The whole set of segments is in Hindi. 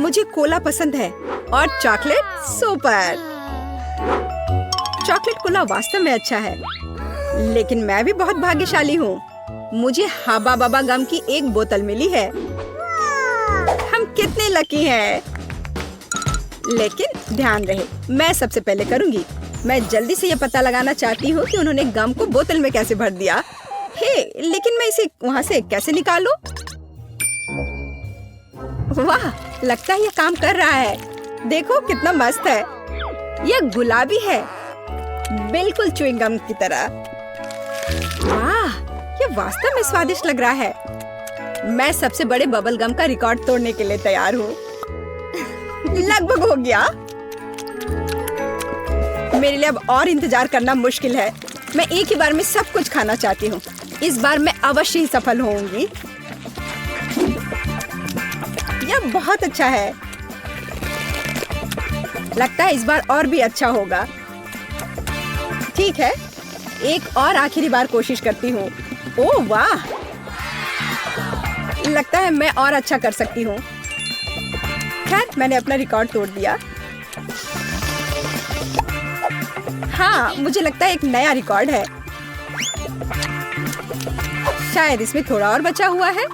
मुझे कोला पसंद है और चॉकलेट सुपर। चॉकलेट कोला वास्तव में अच्छा है, लेकिन मैं भी बहुत भाग्यशाली हूँ। मुझे हब्बा बब्बा गम की एक बोतल मिली है। हम कितने लकी हैं। लेकिन ध्यान रहे, मैं सबसे पहले करूँगी। मैं जल्दी से ये पता लगाना चाहती हूँ कि उन्होंने गम को बोतल में कैसे भर दिया। हे, लेकिन मैं इसे वहाँ से कैसे निकालूं? वाह, लगता है ये काम कर रहा है। देखो कितना मस्त है। यह गुलाबी है, बिल्कुल च्युइंग गम की तरह। वाह, ये वास्तव में स्वादिष्ट लग रहा है। मैं सबसे बड़े बबल गम का रिकॉर्ड तोड़ने के लिए तैयार हूँ। लगभग हो गया। मेरे लिए अब और इंतजार करना मुश्किल है। मैं एक ही बार में सब कुछ खाना चाहती हूँ। इस बार मैं अवश्य ही सफल होऊंगी। यह बहुत अच्छा है। लगता है इस बार और भी अच्छा होगा। ठीक है, एक और आखिरी बार कोशिश करती हूँ। ओह वाह, लगता है मैं और अच्छा कर सकती हूँ। खैर, मैंने अपना रिकॉर्ड तोड़ दिया। हाँ, मुझे लगता है एक नया रिकॉर्ड है। शायद इसमें थोड़ा और बचा हुआ है।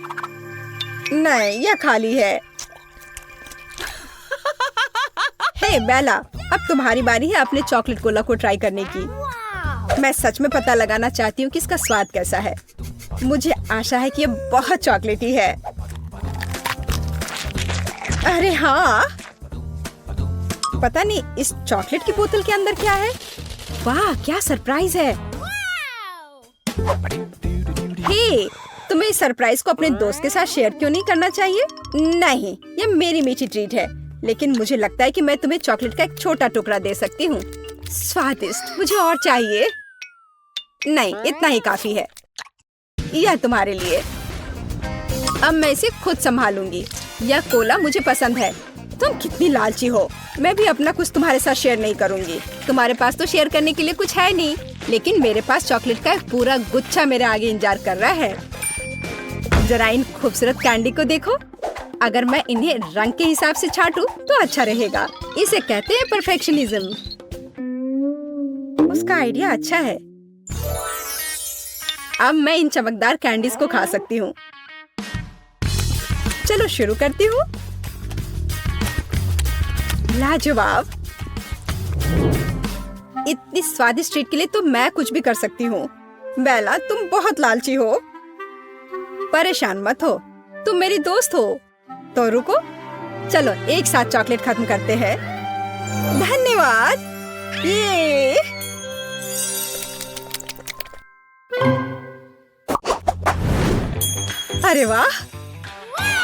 नहीं, यह खाली है। हे बेला, अब तुम्हारी बारी है अपने चॉकलेट कोला को ट्राई करने की। मैं सच में पता लगाना चाहती हूँ कि इसका स्वाद कैसा है। मुझे आशा है कि यह बहुत चॉकलेटी है। अरे हाँ, पता नहीं इस चॉकलेट की बोतल के अंदर क्या है। वाह, क्या सरप्राइज है। हे, तुम्हें इस सरप्राइज को अपने दोस्त के साथ शेयर क्यों नहीं करना चाहिए? नहीं, ये मेरी मीठी ट्रीट है, लेकिन मुझे लगता है कि मैं तुम्हें चॉकलेट का एक छोटा टुकड़ा दे सकती हूँ। स्वादिष्ट, मुझे और चाहिए। नहीं, इतना ही काफी है। यह तुम्हारे लिए। अब मैं इसे खुद संभालूंगी। यह कोला मुझे पसंद है। तुम कितनी लालची हो। मैं भी अपना कुछ तुम्हारे साथ शेयर नहीं करूंगी। तुम्हारे पास तो शेयर करने के लिए कुछ है नहीं, लेकिन मेरे पास चॉकलेट का एक पूरा गुच्छा मेरे आगे इंतजार कर रहा है। जरा इन खूबसूरत कैंडी को देखो। अगर मैं इन्हें रंग के हिसाब से छाटूं तो अच्छा रहेगा। इसे कहते हैं परफेक्शनिज्म। उसका आइडिया अच्छा है। अब मैं इन चमकदार कैंडीज को खा सकती हूँ। चलो शुरू करती हूँ। लाजवाब। इतनी स्वादिष्ट ट्रीट के लिए तो मैं कुछ भी कर सकती हूँ। बेला, तुम बहुत लालची हो। परेशान मत हो, तुम मेरी दोस्त हो। तो रुको, चलो एक साथ चॉकलेट खत्म करते हैं। धन्यवाद। ये अरे वाह,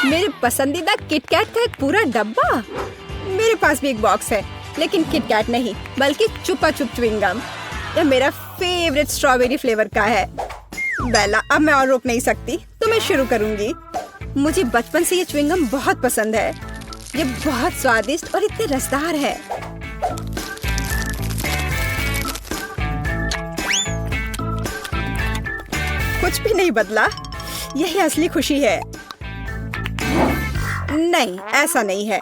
मेरे पसंदीदा किटकैट का एक पूरा डब्बा। मेरे पास भी एक बॉक्स है, लेकिन किटकैट नहीं बल्कि चुपा चुप च्युइंग गम। यह मेरा फेवरेट स्ट्रॉबेरी फ्लेवर का है। बेला, अब मैं और रोक नहीं सकती, तो मैं शुरू करूंगी। मुझे बचपन से ये च्युइंग गम बहुत पसंद है। ये बहुत स्वादिष्ट और इतने रसदार है। कुछ भी नहीं बदला। यही असली खुशी है। नहीं, ऐसा नहीं है।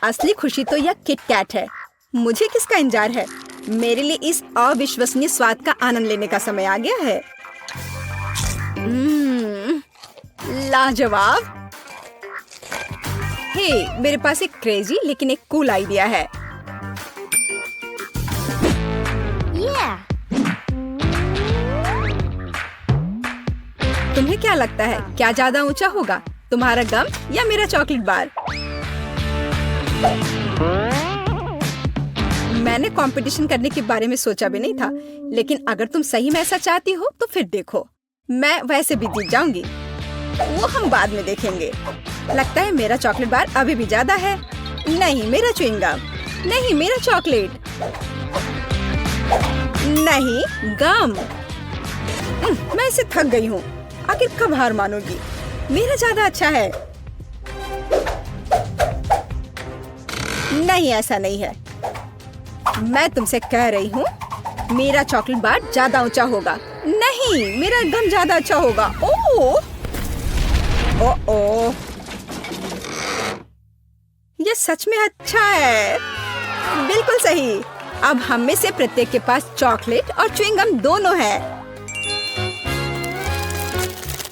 असली खुशी तो यह किटकैट है। मुझे किसका इंतजार है? मेरे लिए इस अविश्वसनीय स्वाद का आनंद लेने का समय आ गया है। लाजवाब। हे, मेरे पास एक क्रेजी लेकिन एक कूल आइडिया है। तुम्हें क्या लगता है, क्या ज्यादा ऊंचा होगा, तुम्हारा गम या मेरा चॉकलेट बार? मैंने कंपटीशन करने के बारे में सोचा भी नहीं था, लेकिन अगर तुम सही में ऐसा चाहती हो तो फिर देखो, मैं वैसे भी जीत जाऊंगी। वो हम बाद में देखेंगे। लगता है मेरा चॉकलेट बार अभी भी ज्यादा है। नहीं, मेरा च्युइंग गम। नहीं, मेरा चॉकलेट। नहीं, गम। मैं इसे थक गई हूँ। आखिर कब हार मानोगी? मेरा ज्यादा अच्छा है। नहीं, ऐसा नहीं है। मैं तुमसे कह रही हूँ, मेरा चॉकलेट बार ज्यादा ऊंचा होगा। नहीं, मेरा गम ज्यादा अच्छा होगा। ओह, ओह, ये सच में अच्छा है। बिल्कुल सही। अब हम में से प्रत्येक के पास चॉकलेट और च्युइंगम दोनों है।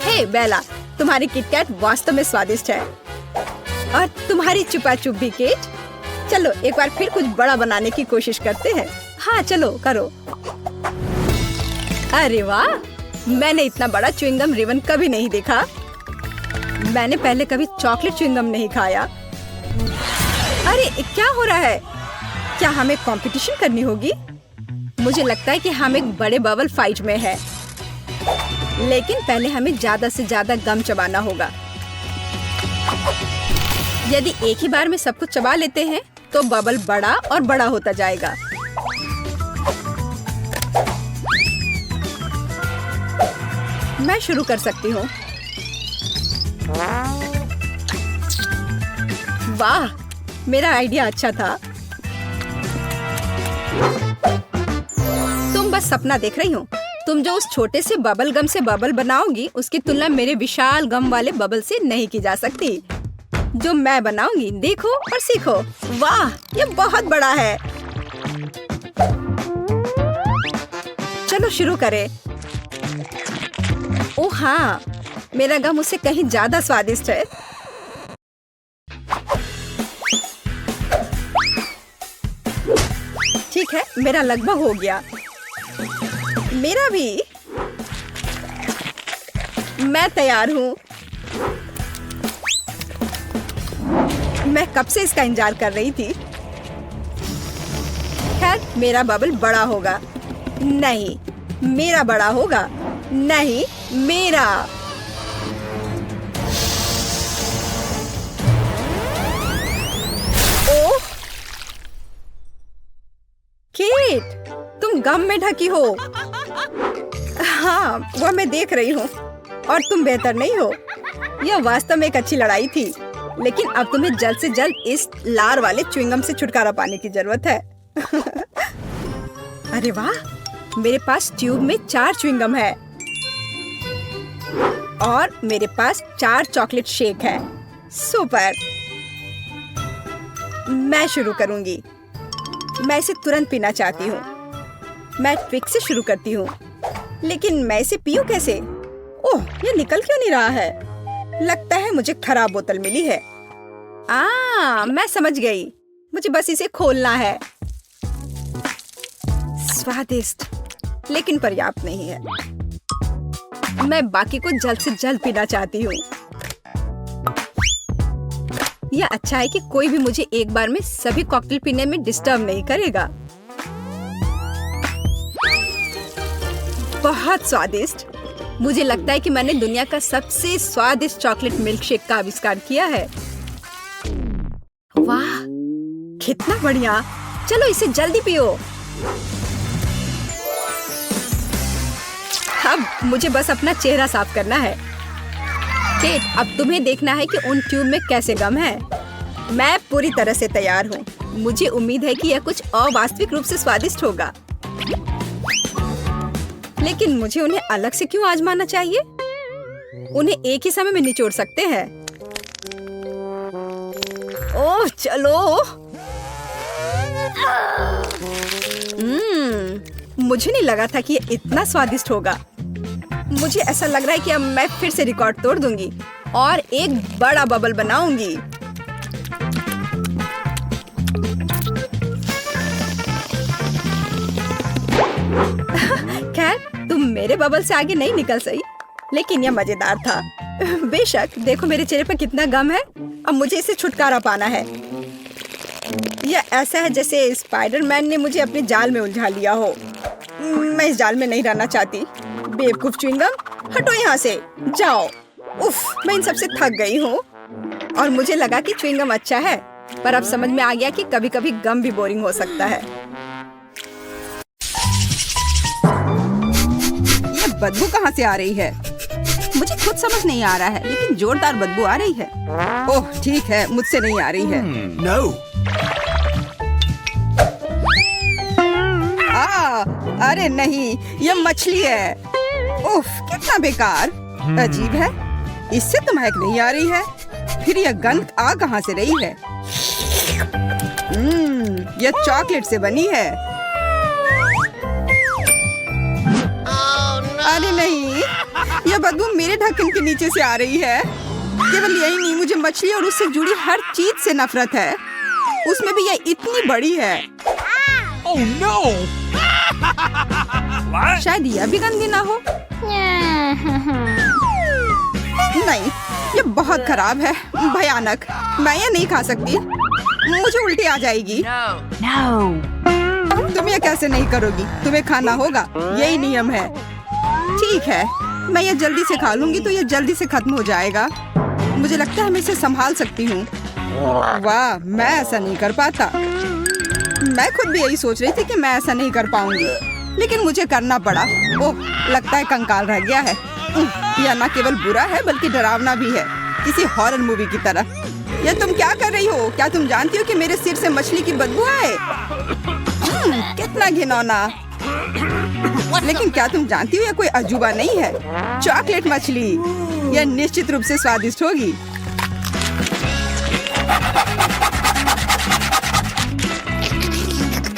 हे बेला, तुम्हारी किटकैट वास्तव में स्वादिष्ट है। और तुम्हारी चुपा चुप भी केट। चलो एक बार फिर कुछ बड़ा बनाने की कोशिश करते हैं। हाँ चलो करो। अरे वाह, मैंने इतना बड़ा च्युइंगम रिबन कभी नहीं देखा। मैंने पहले कभी चॉकलेट च्युइंगम नहीं खाया। अरे क्या हो रहा है? क्या हमें कंपटीशन करनी होगी? मुझे लगता है कि हम एक बड़े बबल फाइट में हैं। लेकिन पहले हमें ज्यादा से ज्यादा गम चबाना होगा। यदि एक ही बार में सब कुछ चबा लेते हैं तो बबल बड़ा और बड़ा होता जाएगा। मैं शुरू कर सकती हूँ। वाह, मेरा आइडिया अच्छा था। तुम बस सपना देख रही हो। तुम जो उस छोटे से बबल गम से बबल बनाओगी उसकी तुलना मेरे विशाल गम वाले बबल से नहीं की जा सकती। जो मैं बनाऊंगी देखो और सीखो। वाह, ये बहुत बड़ा है। चलो शुरू करें। ओह हाँ, मेरा गम उससे कहीं ज्यादा स्वादिष्ट है। ठीक है, मेरा लगभग हो गया। मेरा भी। मैं तैयार हूँ। मैं कब से इसका इंतजार कर रही थी। खैर, मेरा बबल बड़ा होगा। नहीं, मेरा बड़ा होगा। नहीं, मेरा। ओह केट, तुम गम में ढकी हो। हाँ, वह मैं देख रही हूँ। और तुम बेहतर नहीं हो। यह वास्तव में एक अच्छी लड़ाई थी, लेकिन अब तुम्हें जल्द से जल्द इस लार वाले च्युइंगम से छुटकारा पाने की जरूरत है। अरे वाह, मेरे पास ट्यूब में 4 च्युइंगम है और मेरे पास 4 चॉकलेट शेक है। सुपर। मैं शुरू करूंगी। मैं इसे तुरंत पीना चाहती हूँ। मैं ट्विक से शुरू करती हूँ, लेकिन मैं इसे पीऊँ कैसे? ओह, ये निकल क्यों नहीं रहा है? लगता है मुझे खराब बोतल मिली है। मैं समझ गई। मुझे बस इसे खोलना है। स्वादिष्ट, लेकिन पर्याप्त नहीं है। मैं बाकी को जल्द से जल्द पीना चाहती हूँ। यह अच्छा है कि कोई भी मुझे एक बार में सभी कॉकटेल पीने में डिस्टर्ब नहीं करेगा। बहुत स्वादिष्ट। मुझे लगता है कि मैंने दुनिया का सबसे स्वादिष्ट चॉकलेट मिल्कशेक का आविष्कार किया है। वाह, कितना बढ़िया। चलो इसे जल्दी पियो। अब मुझे बस अपना चेहरा साफ करना है। केट, अब तुम्हें देखना है कि उन ट्यूब में कैसे गम है। मैं पूरी तरह से तैयार हूँ। मुझे उम्मीद है कि यह कुछ अवास्तविक रूप से स्वादिष्ट होगा, लेकिन मुझे उन्हें अलग से क्यों आजमाना चाहिए? उन्हें एक ही समय में निचोड़ सकते हैं। ओह चलो। मुझे नहीं लगा था कि ये इतना स्वादिष्ट होगा। मुझे ऐसा लग रहा है कि अब मैं फिर से रिकॉर्ड तोड़ दूंगी और एक बड़ा बबल बनाऊंगी। खैर, तुम मेरे बबल से आगे नहीं निकल सही, लेकिन यह मजेदार था। बेशक, देखो मेरे चेहरे पर कितना गम है। अब मुझे इसे छुटकारा पाना है। यह ऐसा है जैसे स्पाइडरमैन ने मुझे अपने जाल में उलझा लिया हो। मैं इस जाल में नहीं रहना चाहती। बेवकूफ च्युइंगम, हटो यहाँ से, जाओ। उफ, मैं इन सबसे थक गई हूँ। और मुझे लगा कि च्युइंगम अच्छा है, पर अब समझ में आ गया कि कभी-कभी गम भी बोरिंग हो सकता है। ये बदबू कहाँ से आ रही है? मुझे खुद समझ नहीं आ रहा है, लेकिन जोरदार बदबू आ रही है। ओह ठीक है, मुझसे नहीं आ रही है। No. अरे नहीं, यह मछली है। उफ, कितना बेकार। अजीब है, इससे तो महक नहीं आ रही है। फिर यह गंध आ कहाँ से रही है? यह चॉकलेट से बनी है। अरे नहीं, यह बदबू मेरे ढक्कन के नीचे से आ रही है। केवल यही नहीं, मुझे मछली और उससे जुड़ी हर चीज से नफरत है। उसमें भी यह इतनी बड़ी है। Oh no! शायद यह भी गंदी ना हो। नहीं, ये बहुत खराब है, भयानक। मैं ये नहीं खा सकती, मुझे उल्टी आ जाएगी। तुम ये कैसे नहीं करोगी? तुम्हें खाना होगा, यही नियम है। ठीक है, मैं ये जल्दी से खा लूंगी तो ये जल्दी से खत्म हो जाएगा। मुझे लगता है मैं इसे संभाल सकती हूँ। वाह, मैं ऐसा नहीं कर पाता। मैं खुद भी यही सोच रही थी कि मैं ऐसा नहीं कर पाऊंगी, लेकिन मुझे करना पड़ा। ओह, लगता है कंकाल रह गया है। यह न केवल बुरा है बल्कि डरावना भी है, किसी हॉरर मूवी की तरह। ये तुम क्या कर रही हो? क्या तुम जानती हो कि मेरे सिर से मछली की बदबू आए? कितना घिनौना। लेकिन क्या तुम जानती हो यह कोई अजूबा नहीं है? चॉकलेट मछली, यह निश्चित रूप से स्वादिष्ट होगी।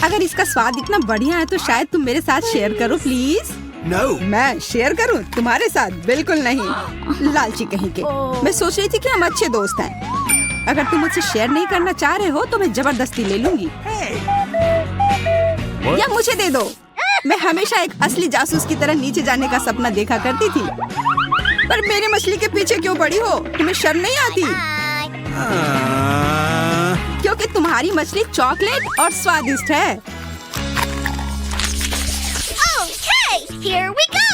अगर इसका स्वाद इतना बढ़िया है तो शायद तुम मेरे साथ शेयर करो प्लीज। No. मैं शेयर करूं तुम्हारे साथ? बिल्कुल नहीं, लालची कहीं के। मैं सोच रही थी कि हम अच्छे दोस्त हैं। अगर तुम मुझसे शेयर नहीं करना चाह रहे हो तो मैं जबरदस्ती ले लूंगी। या मुझे दे दो। मैं हमेशा एक असली जासूस की तरह नीचे जाने का सपना देखा करती थी। पर मेरे मछली के पीछे क्यों पड़ी हो? तुम्हें शर्म नहीं आती? क्योंकि तुम्हारी मछली चॉकलेट और स्वादिष्ट है। Here we go!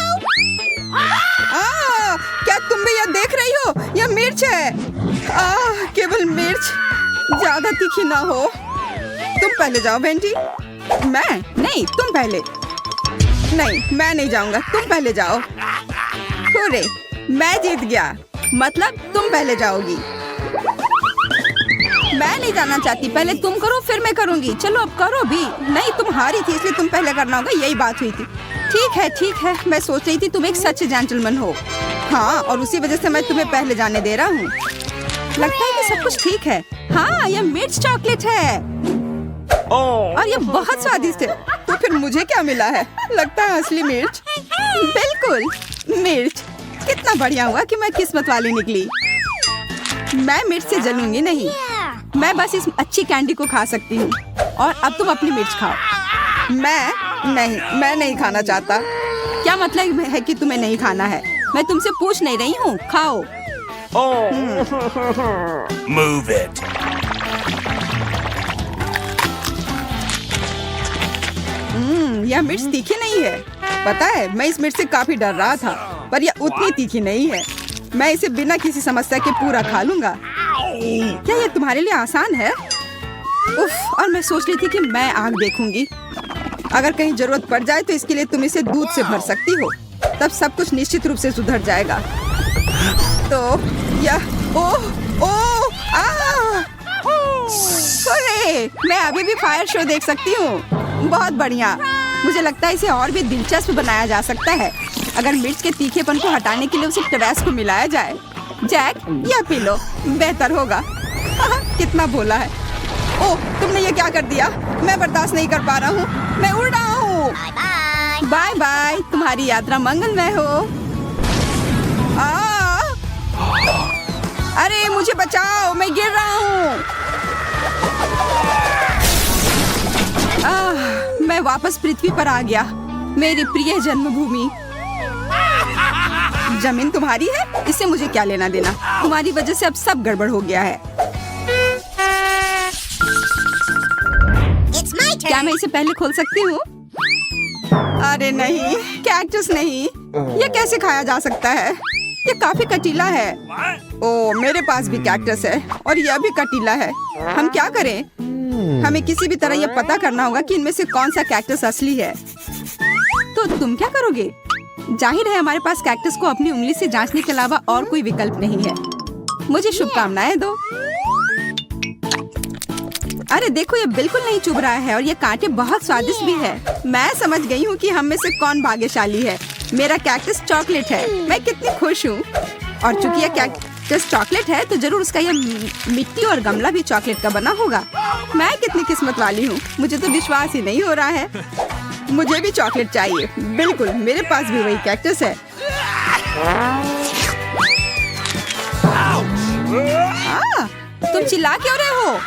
क्या तुम भी यह देख रही हो? यह मिर्च है। केवल मिर्च, ज्यादा तीखी ना हो। तुम पहले जाओ बेंटी। मैं नहीं, तुम पहले। नहीं, मैं नहीं जाऊंगा, तुम पहले जाओ। अरे, मैं जीत गया। मतलब तुम पहले जाओगी। मैं नहीं जाना चाहती, पहले तुम करो फिर मैं करूंगी। चलो अब करो भी। नहीं, तुम हारी थी इसलिए तुम पहले करना होगा, यही बात हुई थी। ठीक है, मैं सोच रही थी तुम एक सच्चे जेंटलमैन हो। हाँ, और उसी वजह से मैं तुम्हें पहले जाने दे रहा हूँ। लगता है कि सब कुछ ठीक है। हाँ, यह मिर्च चॉकलेट है और यह बहुत स्वादिष्ट है। तो फिर मुझे क्या मिला है? लगता है असली मिर्च। बिल्कुल, मिर्च। कितना बढ़िया हुआ कि मैं किस्मत वाली निकली। मैं मिर्च से जलूंगी नहीं, मैं बस इस अच्छी कैंडी को खा सकती हूँ। और अब तुम अपनी मिर्च खाओ। मैं नहीं खाना चाहता। क्या मतलब है कि तुम्हें नहीं खाना है? मैं तुमसे पूछ नहीं रही हूँ, खाओ। Move it. यह मिर्च तीखी नहीं है। पता है, मैं इस मिर्च से काफी डर रहा था, पर यह उतनी तीखी नहीं है। मैं इसे बिना किसी समस्या के पूरा खा लूंगा। क्या यह तुम्हारे लिए आसान है? उफ, और मैं सोच रही थी कि मैं आग देखूंगी। अगर कहीं जरूरत पड़ जाए तो इसके लिए तुम इसे दूध से भर सकती हो, तब सब कुछ निश्चित रूप से सुधर जाएगा। तो यह अरे, मैं अभी भी फायर शो देख सकती हूँ। बहुत बढ़िया। मुझे लगता है इसे और भी दिलचस्प बनाया जा सकता है अगर मिर्च के तीखेपन को हटाने के लिए उसे टबैस्को मिलाया जाए। जैक, यह पी लो, बेहतर होगा। कितना भोला है। ओह, तुमने ये क्या कर दिया? मैं बर्दाश्त नहीं कर पा रहा हूँ। मैं उड़ रहा हूँ। बाय बाय, तुम्हारी यात्रा मंगलमय हो। अरे मुझे बचाओ, मैं गिर रहा हूँ। मैं वापस पृथ्वी पर आ गया, मेरी प्रिय जन्मभूमि। जमीन तुम्हारी है, इससे मुझे क्या लेना देना? तुम्हारी वजह से अब सब गड़बड़ हो गया है। क्या मैं इसे पहले खोल सकती हूँ? अरे नहीं, कैक्टस नहीं। ये कैसे खाया जा सकता है? ये काफी कटीला है। ओ, मेरे पास भी कैक्टस है और यह भी कटीला है। हम क्या करें? हमें किसी भी तरह यह पता करना होगा कि इनमें से कौन सा कैक्टस असली है। तो तुम क्या करोगे? जाहिर है हमारे पास कैक्टस को अपनी उंगली से जांचने के अलावा और कोई विकल्प नहीं है। मुझे शुभकामनाएं दो। अरे देखो, ये बिल्कुल नहीं चुभ रहा है और ये कांटे बहुत स्वादिष्ट भी है। मैं समझ गई हूँ कि हम में से कौन भाग्यशाली है। मेरा कैक्टस चॉकलेट है। मैं कितनी खुश हूँ। और चूंकि यह कैक्टस चॉकलेट है तो जरूर उसका यह मिट्टी और गमला भी चॉकलेट का बना होगा। मैं कितनी किस्मत वाली हूँ, मुझे तो विश्वास ही नहीं हो रहा है। मुझे भी चॉकलेट चाहिए। बिल्कुल, मेरे पास भी वही कैक्टस है। तुम चिल्ला क्यों रहे हो?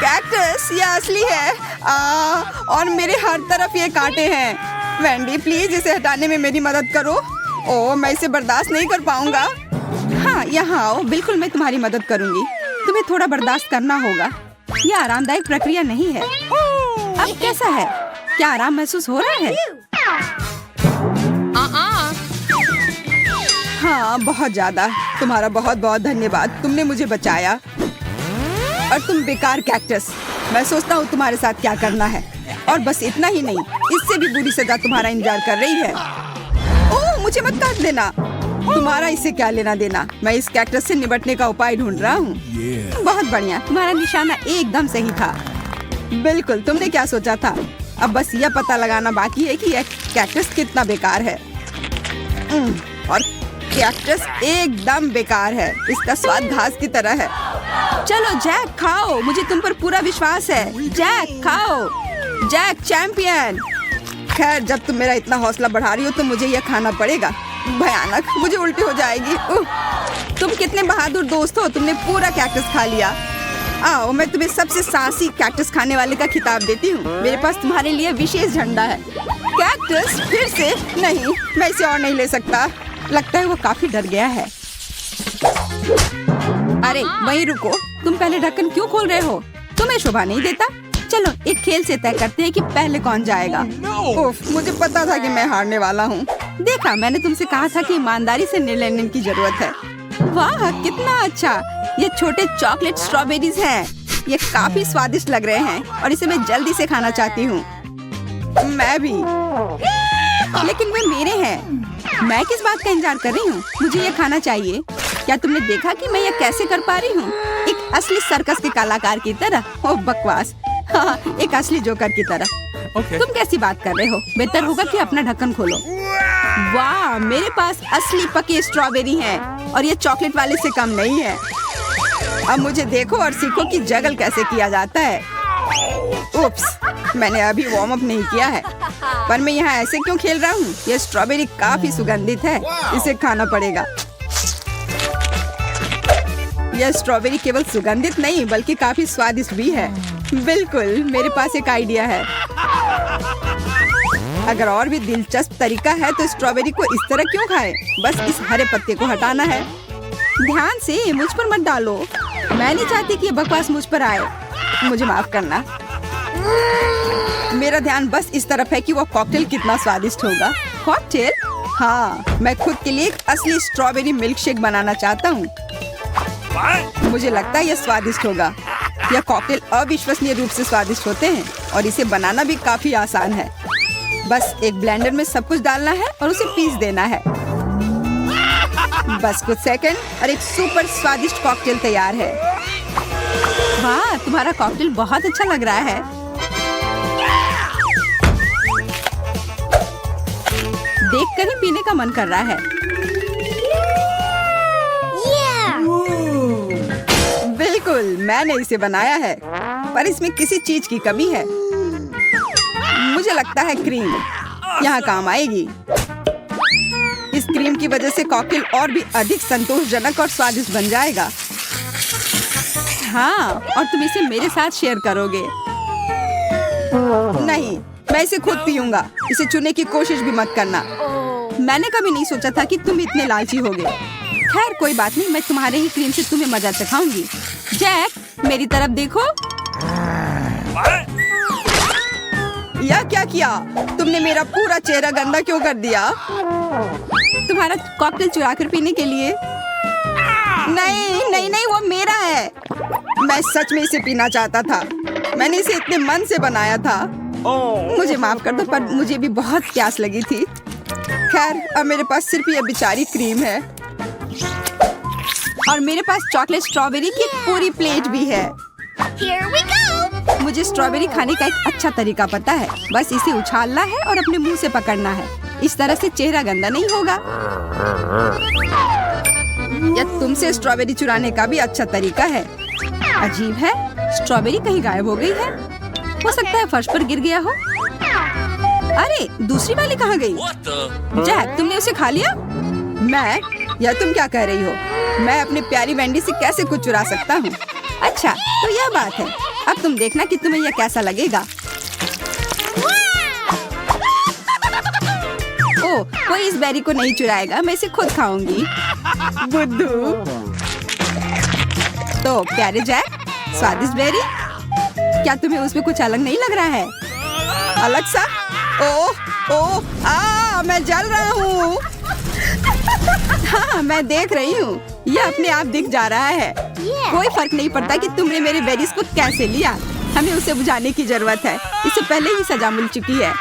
कैक्टस ये असली है। और मेरे हर तरफ ये कांटे हैं। वेंडी प्लीज इसे हटाने में मेरी मदद करो। ओह, मैं इसे बर्दाश्त नहीं कर पाऊंगा। हाँ, यहाँ आओ, बिल्कुल मैं तुम्हारी मदद करूंगी। तुम्हें थोड़ा बर्दाश्त करना होगा। यह आरामदायक प्रक्रिया नहीं है। अब कैसा है? क्या आराम महसूस हो रहा है? हाँ, बहुत ज्यादा। तुम्हारा बहुत बहुत धन्यवाद, तुमने मुझे बचाया। और तुम बेकार कैक्टस, मैं सोचता हूँ तुम्हारे साथ क्या करना है। और बस इतना ही नहीं, इससे भी बुरी सजा तुम्हारा इंतजार कर रही है। ओह, मुझे मत काट देना। तुम्हारा इससे क्या लेना देना? मैं इस कैक्टस से निपटने का उपाय ढूंढ रहा हूँ। बहुत बढ़िया, तुम्हारा निशाना एकदम सही था। बिल्कुल, तुमने क्या सोचा था? अब बस यह पता लगाना बाकी है कि यह कैक्टस कितना बेकार है। और कैक्टस एकदम बेकार है। इसका स्वाद घास की तरह है। चलो जैक खाओ, मुझे तुम पर पूरा विश्वास है। जैक खाओ, जैक चैंपियन। खैर, जब तुम मेरा इतना हौसला बढ़ा रही हो तो मुझे यह खाना पड़ेगा। भयानक, मुझे उल्टी हो जाएगी। तुम कितने बहादुर दोस्त हो, तुमने पूरा कैक्टस खा लिया। आओ, मैं तुम्हें सबसे साहसी कैक्टस खाने वाले का खिताब देती हूँ। मेरे पास तुम्हारे लिए विशेष झंडा है। कैक्टस फिर से नहीं, मैं इसे और नहीं ले सकता। लगता है वो काफी डर गया है। अरे वहीं रुको, तुम पहले ढक्कन क्यों खोल रहे हो? तुम्हें शोभा नहीं देता? चलो एक खेल से तय करते हैं कि पहले कौन जाएगा। उफ, मुझे पता था कि मैं हारने वाला हूँ। देखा, मैंने तुमसे कहा था कि ईमानदारी से निर्णय लेने की जरूरत है। वाह, कितना अच्छा! ये छोटे चॉकलेट स्ट्रॉबेरीज हैं। ये काफी स्वादिष्ट लग रहे हैं और इसे मैं जल्दी से खाना चाहती हूँ। मैं भी, लेकिन वे मेरे हैं। मैं किस बात का इंतजार कर रही हूँ? मुझे ये खाना चाहिए। क्या तुमने देखा कि मैं ये कैसे कर पा रही हूँ? एक असली सर्कस के कलाकार की तरह। ओह बकवास। हाँ, एक असली जोकर की तरह। तुम कैसी बात कर रहे हो? बेहतर होगा कि अपना ढक्कन खोलो। वाह, मेरे पास असली पके स्ट्रॉबेरी हैं और ये चॉकलेट वाले से कम नहीं है। अब मुझे देखो और सीखो कि जगल कैसे किया जाता है। उप्स, मैंने अभी वार्म अप नहीं किया है। पर मैं यहाँ ऐसे क्यों खेल रहा हूँ? ये स्ट्रॉबेरी काफी सुगंधित है, इसे खाना पड़ेगा। यह स्ट्रॉबेरी केवल सुगंधित नहीं बल्कि काफी स्वादिष्ट भी है। बिल्कुल, मेरे पास एक आइडिया है। अगर और भी दिलचस्प तरीका है तो स्ट्रॉबेरी को इस तरह क्यों खाएं? बस इस हरे पत्ते को हटाना है। ध्यान से, मुझ पर मत डालो। मैं नहीं चाहती कि ये बकवास मुझ पर आए। मुझे माफ करना। मेरा ध्यान बस इस तरफ है कि वो कॉकटेल कितना स्वादिष्ट होगा। कॉकटेल? हाँ, मैं खुद के लिए एक असली स्ट्रॉबेरी मिल्क शेक बनाना चाहता हूँ। मुझे लगता है यह स्वादिष्ट होगा। यह कॉकटेल अविश्वसनीय रूप से स्वादिष्ट होते हैं और इसे बनाना भी काफी आसान है। बस एक ब्लेंडर में सब कुछ डालना है और उसे पीस देना है। बस कुछ सेकंड और एक सुपर स्वादिष्ट कॉकटेल तैयार है। वाह, तुम्हारा कॉकटेल बहुत अच्छा लग रहा है। देखकर ही पीने का मन कर रहा है। बिल्कुल, मैंने इसे बनाया है, पर इसमें किसी चीज की कमी है। मुझे लगता है क्रीम यहाँ काम आएगी। इस क्रीम की वजह से कॉकटेल और भी अधिक संतोषजनक और स्वादिष्ट बन जाएगा। हाँ, और तुम इसे मेरे साथ शेयर करोगे। नहीं, मैं इसे खुद पीऊंगा। इसे चुनने की कोशिश भी मत करना। मैंने कभी नहीं सोचा था कि तुम इतने लालची होगे। खैर कोई बात नहीं, मैं तुम्हारे ही क्रीम से तुम्हें मजा चखाऊंगी। जैक, मेरी तरफ देखो। यह क्या किया? तुमने मेरा पूरा चेहरा गंदा क्यों कर दिया? तुम्हारा कॉकटेल चुरा कर पीने के लिए? नहीं नहीं नहीं, वो मेरा है। मैं सच में इसे पीना चाहता था। मैंने इसे इतने मन से बनाया था। मुझे माफ कर दो, पर मुझे भी बहुत प्यास लगी थी। खैर, अब मेरे पास सिर्फ यह बेचारी क्रीम है और मेरे पास चॉकलेट स्ट्रॉबेरी की पूरी प्लेट भी है। Here we go! मुझे स्ट्रॉबेरी खाने का एक अच्छा तरीका पता है। बस इसे उछालना है और अपने मुंह से पकड़ना है। इस तरह से चेहरा गंदा नहीं होगा। यह तुमसे स्ट्रॉबेरी चुराने का भी अच्छा तरीका है। अजीब है, स्ट्रॉबेरी कहीं गायब हो गई है। हो सकता है फर्श पर गिर गया हो। अरे दूसरी वाली कहाँ गई? जैक, तुमने उसे खा लिया? मैं? या तुम क्या कह रही हो? मैं अपनी प्यारी वेंडी से कैसे कुछ चुरा सकता हूँ? अच्छा, तो यह बात है। अब तुम देखना कि तुम्हें यह कैसा लगेगा। ओह, कोई इस बेरी को नहीं चुराएगा, मैं इसे खुद खाऊंगी। बुद्धू। तो प्यारे जैक, स्वादिष्ट बेरी, क्या तुम्हें उसमें कुछ अलग नहीं लग रहा है? अलग सा? ओह ओह, मैं जल रहा हूँ। हाँ, मैं देख रही हूँ, यह अपने आप दिख जा रहा है। कोई फर्क नहीं पड़ता कि तुमने मेरे बेरीज को कैसे लिया। हमें उसे बुझाने की जरूरत है। इसे पहले ही सजा मिल चुकी है।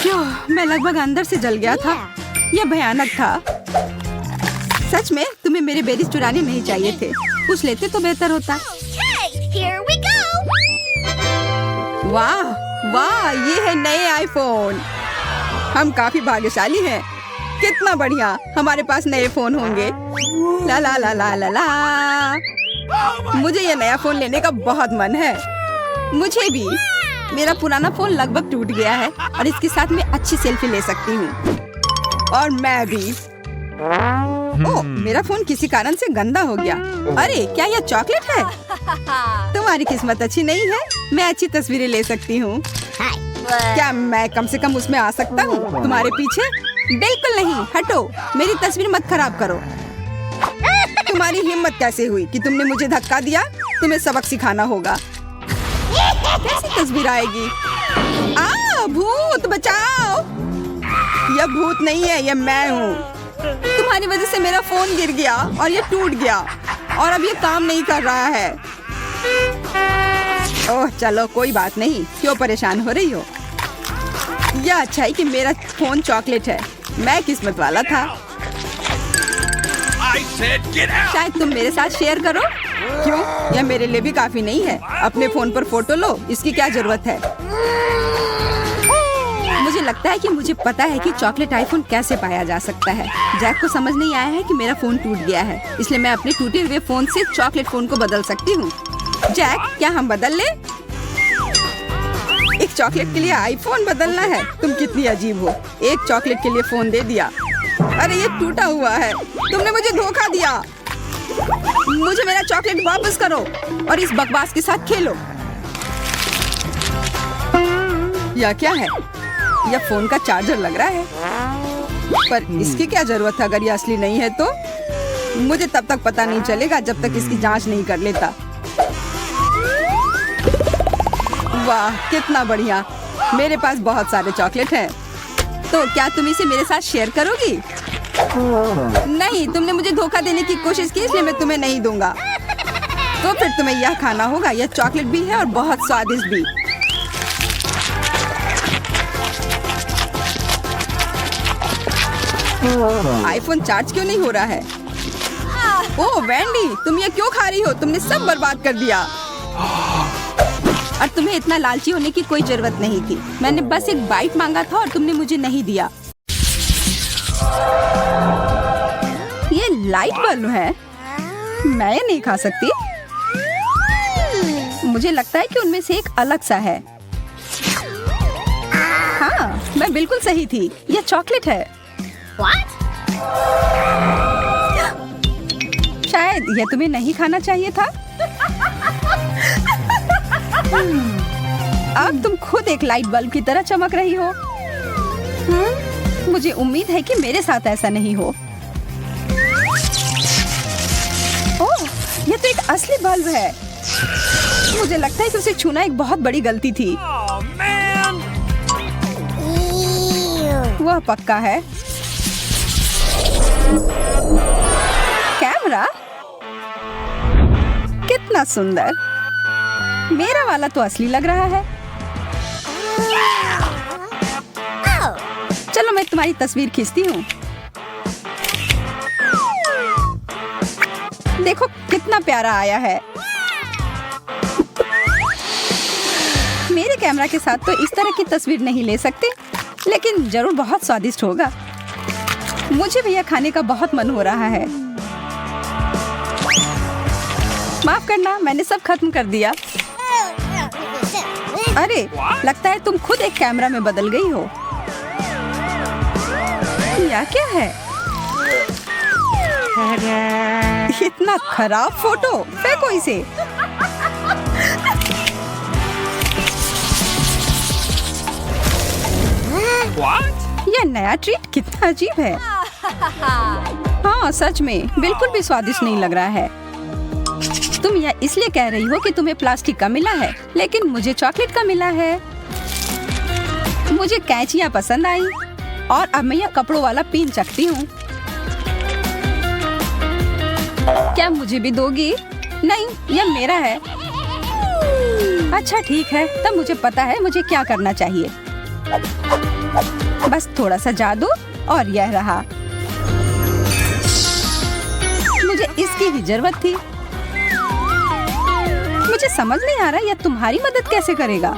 क्यों, मैं लगभग अंदर से जल गया था। यह भयानक था। सच में तुम्हें मेरे बेरीज चुराने नहीं चाहिए थे। पूछ लेते तो बेहतर होता। Here we go. वाह वाह, ये है नए आईफोन। हम काफी भाग्यशाली हैं। कितना बढ़िया, हमारे पास नए फोन होंगे। ला ला ला ला ला ला। मुझे ये नया फोन लेने का बहुत मन है। मुझे भी। मेरा पुराना फोन लगभग टूट गया है और इसके साथ मैं अच्छी सेल्फी ले सकती हूँ। और मैं भी। ओह, मेरा फोन किसी कारण से गंदा हो गया। अरे, क्या यह चॉकलेट है? तुम्हारी किस्मत अच्छी नहीं है। मैं अच्छी तस्वीरें ले सकती हूँ। क्या मैं कम से कम उसमें आ सकता हूँ तुम्हारे पीछे? बिल्कुल नहीं, हटो। मेरी तस्वीर मत खराब करो। तुम्हारी हिम्मत कैसे हुई कि तुमने मुझे धक्का दिया? तुम्हें सबक सिखाना होगा। कैसी तस्वीर आएगी? भूत बचाओ! यह भूत नहीं है, यह मैं हूँ। तुम्हारी वजह से मेरा फोन गिर गया और ये टूट गया और अब ये काम नहीं कर रहा है। ओह, चलो कोई बात नहीं। क्यों परेशान हो रही हो? यह अच्छा है कि मेरा फोन चॉकलेट है। मैं किस्मत वाला था। शायद तुम मेरे साथ शेयर करो। क्यों? यह मेरे लिए भी काफी नहीं है। अपने फोन पर फोटो लो, इसकी क्या जरूरत है? मुझे लगता है कि मुझे पता है कि चॉकलेट आईफोन कैसे पाया जा सकता है। जैक को समझ नहीं आया है कि मेरा फोन टूट गया है, इसलिए मैं अपने टूटे हुए फोन से चॉकलेट फोन को बदल सकती हूँ। जैक, क्या हम बदल ले? एक चॉकलेट के लिए आईफोन बदलना है? तुम कितनी अजीब हो। एक चॉकलेट के लिए फोन दे दिया। अरे, ये टूटा हुआ है। तुमने मुझे धोखा दिया। मुझे मेरा चॉकलेट वापस करो और इस बकवास के साथ खेलो। यह क्या है? यह फोन का चार्जर लग रहा है, पर इसकी क्या जरूरत है अगर यह असली नहीं है तो? मुझे तब तक पता नहीं चलेगा जब तक इसकी जांच नहीं कर लेता। वाह, कितना बढ़िया। मेरे पास बहुत सारे चॉकलेट हैं। तो क्या तुम इसे मेरे साथ शेयर करोगी? नहीं, तुमने मुझे धोखा देने की कोशिश की, इसलिए मैं तुम्हें नहीं दूंगा। तो फिर तुम्हें यह खाना होगा। यह चॉकलेट भी है और बहुत स्वादिष्ट भी। आईफोन चार्ज क्यों नहीं हो रहा है? ओह वेंडी, तुम ये क्यों खा रही हो? तुमने सब बर्बाद कर दिया। और तुम्हें इतना लालची होने की कोई जरूरत नहीं थी। मैंने बस एक बाइट मांगा था और तुमने मुझे नहीं दिया। ये लाइट बल्ब है। मैं ये नहीं खा सकती। मुझे लगता है कि उनमें से एक अलग सा है। हाँ, मैं बिल्कुल सही थी। यह चॉकलेट है। What? शायद यह तुम्हें नहीं खाना चाहिए था। अब तुम खुद एक लाइट बल्ब की तरह चमक रही हो। मुझे उम्मीद है कि मेरे साथ ऐसा नहीं हो। ओह, यह तो एक असली बल्ब है। मुझे लगता है कि उसे छूना एक बहुत बड़ी गलती थी। वह पक्का है। कैमरा कितना सुंदर। मेरा वाला तो असली लग रहा है। चलो मैं तुम्हारी तस्वीर खींचती हूँ। देखो कितना प्यारा आया है। मेरे कैमरा के साथ तो इस तरह की तस्वीर नहीं ले सकते, लेकिन जरूर बहुत स्वादिष्ट होगा। मुझे भी यह खाने का बहुत मन हो रहा है। माफ करना, मैंने सब खत्म कर दिया। अरे, लगता है तुम खुद एक कैमरा में बदल गई हो। या क्या है? इतना खराब फोटो, फेंको इसे। What? यह नया ट्रीट कितना अजीब है। हाँ, सच में बिल्कुल भी स्वादिष्ट नहीं लग रहा है। तुम यह इसलिए कह रही हो कि तुम्हें प्लास्टिक का मिला है, लेकिन मुझे चॉकलेट का मिला है। मुझे कैंचियाँ पसंद आई और अब मैं यह कपड़ों वाला पिन चखती हूँ। क्या मुझे भी दोगी? नहीं, यह मेरा है। अच्छा ठीक है, तब मुझे पता है मुझे क्या करना चाहिए। बस थोड़ा सा जादू और यह रहा। मुझे इसकी ही जरूरत थी। मुझे समझ नहीं आ रहा यह तुम्हारी मदद कैसे करेगा।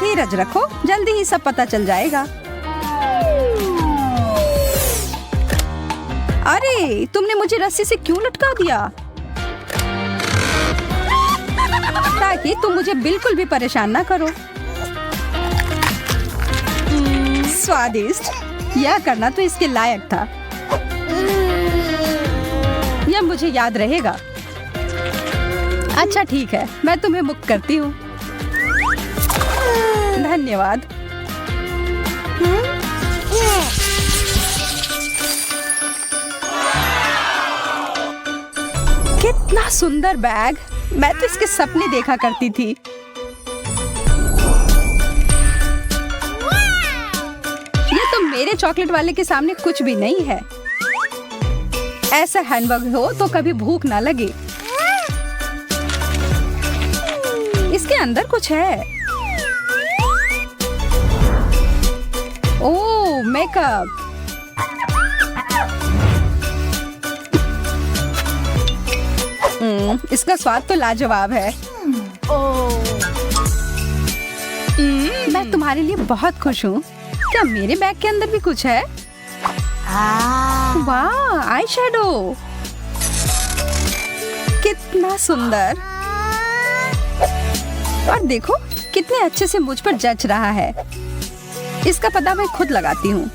धीरज रखो, जल्दी ही सब पता चल जाएगा। अरे, तुमने मुझे रस्सी से क्यों लटका दिया? ताकि तुम मुझे बिल्कुल भी परेशान ना करो। स्वादिष्ट, यह करना तो इसके लायक था। यह मुझे याद रहेगा। अच्छा ठीक है, मैं तुम्हें मुक्त करती हूँ। धन्यवाद। कितना सुंदर बैग, मैं तो इसके सपने देखा करती थी। ये तो मेरे चॉकलेट वाले के सामने कुछ भी नहीं है। ऐसा हैंडबैग हो तो कभी भूख ना लगे। इसके अंदर कुछ है। ओह, मेकअप। इसका स्वाद तो लाजवाब है। मैं तुम्हारे लिए बहुत खुश हूँ। क्या मेरे बैग के अंदर भी कुछ है? वाह, आई शैडो, कितना सुंदर। और देखो कितने अच्छे से मुझ पर जच रहा है। इसका पता मैं खुद लगाती हूँ।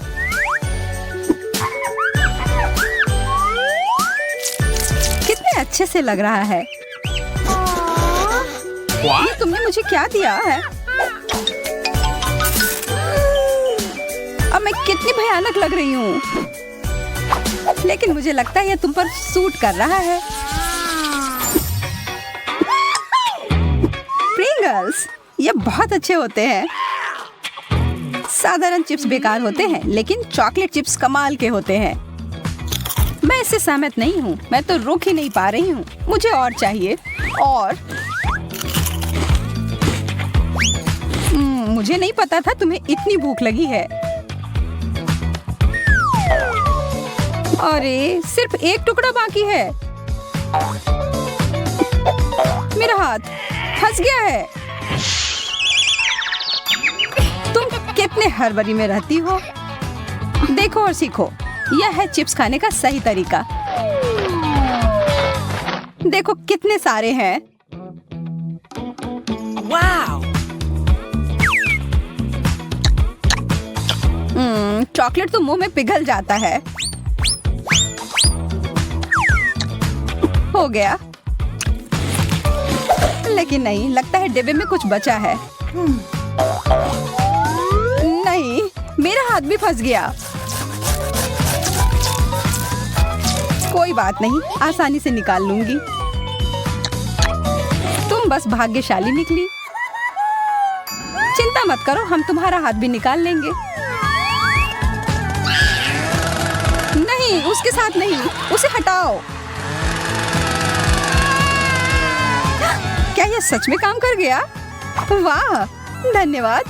कितने अच्छे से लग रहा है। ये तुमने मुझे क्या दिया है? अब मैं कितनी भयानक लग रही हूँ, लेकिन मुझे लगता है ये तुम पर सूट कर रहा है। प्रिंगल्स, ये बहुत अच्छे होते हैं। साधारण चिप्स बेकार होते हैं, लेकिन चॉकलेट चिप्स कमाल के होते हैं। मैं इससे सहमत नहीं हूँ। मैं तो रोक ही नहीं पा रही हूँ। मुझे और चाहिए। और मुझे नहीं पता था तुम्हें इतनी भूख लगी है। अरे, सिर्फ एक टुकड़ा बाकी है। मेरा हाथ फंस गया है। तुम कितने हड़बड़ी में रहती हो। देखो और सीखो, यह है चिप्स खाने का सही तरीका। देखो कितने सारे हैं। Wow! चॉकलेट तो मुंह में पिघल जाता है। हो गया। लेकिन नहीं, लगता है डिब्बे में कुछ बचा है। नहीं, मेरा हाथ भी फंस गया। कोई बात नहीं, आसानी से निकाल लूंगी। तुम बस भाग्यशाली निकली। चिंता मत करो, हम तुम्हारा हाथ भी निकाल लेंगे। नहीं, उसके साथ नहीं, उसे हटाओ। क्या यह सच में काम कर गया? वाह, धन्यवाद।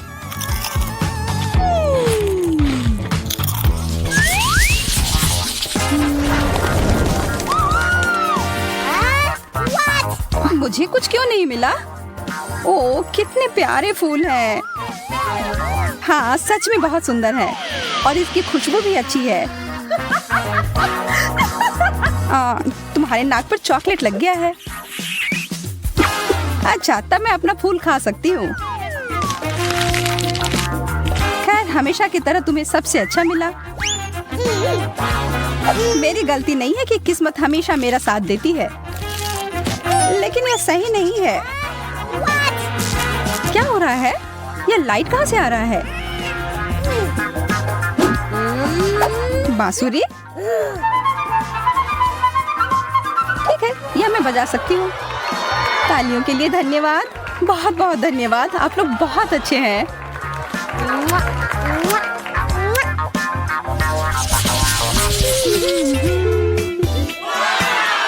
मुझे कुछ क्यों नहीं मिला? ओह, कितने प्यारे फूल हैं। हाँ, सच में बहुत सुंदर है और इसकी खुशबू भी अच्छी है। तुम्हारे नाक पर चॉकलेट लग गया है। अच्छा, तब मैं अपना फूल खा सकती हूँ। खैर, हमेशा की तरह तुम्हें सबसे अच्छा मिला। मेरी गलती नहीं है कि किस्मत हमेशा मेरा साथ देती है, लेकिन यह सही नहीं है। क्या हो रहा है? यह लाइट कहाँ से आ रहा है? बांसुरी? ठीक है, यह मैं बजा सकती हूँ। तालियों के लिए धन्यवाद, बहुत बहुत धन्यवाद। आप लोग बहुत अच्छे हैं।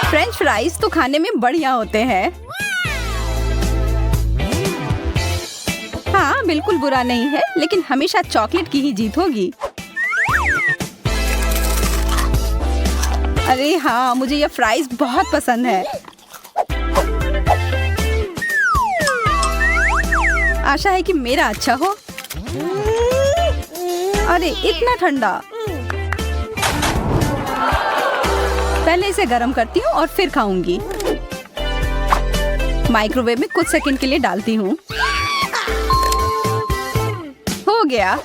फ्रेंच फ्राइज तो खाने में बढ़िया होते हैं। हाँ, बिल्कुल बुरा नहीं है, लेकिन हमेशा चॉकलेट की ही जीत होगी। अरे हाँ, मुझे ये फ्राइज बहुत पसंद है। आशा है कि मेरा अच्छा हो। अरे इतना ठंडा। पहले इसे गर्म करती हूँ और फिर खाऊंगी। माइक्रोवेव में कुछ सेकंड के लिए डालती हूँ। हो गया।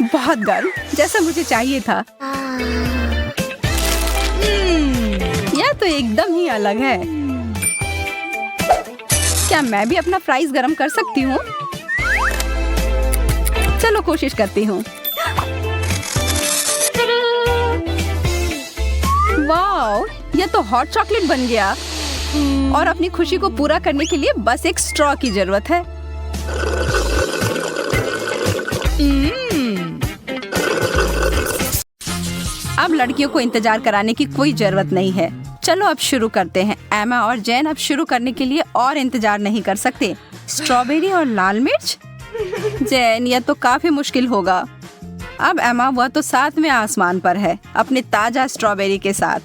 बहुत गर्म, जैसा मुझे चाहिए था। यह तो एकदम ही अलग है। क्या मैं भी अपना फ्राइज गरम कर सकती हूँ? चलो कोशिश करती हूँ। वाओ, यह तो हॉट चॉकलेट बन गया। और अपनी खुशी को पूरा करने के लिए बस एक स्ट्रॉ की जरूरत है। अब लड़कियों को इंतजार कराने की कोई जरूरत नहीं है। चलो अब शुरू करते हैं। एमा और जैन अब शुरू करने के लिए और इंतजार नहीं कर सकते। स्ट्रॉबेरी और लाल मिर्च? जैन, यह तो काफी मुश्किल होगा। अब एमा, वह तो 7वें आसमान पर है अपने ताजा स्ट्रॉबेरी के साथ।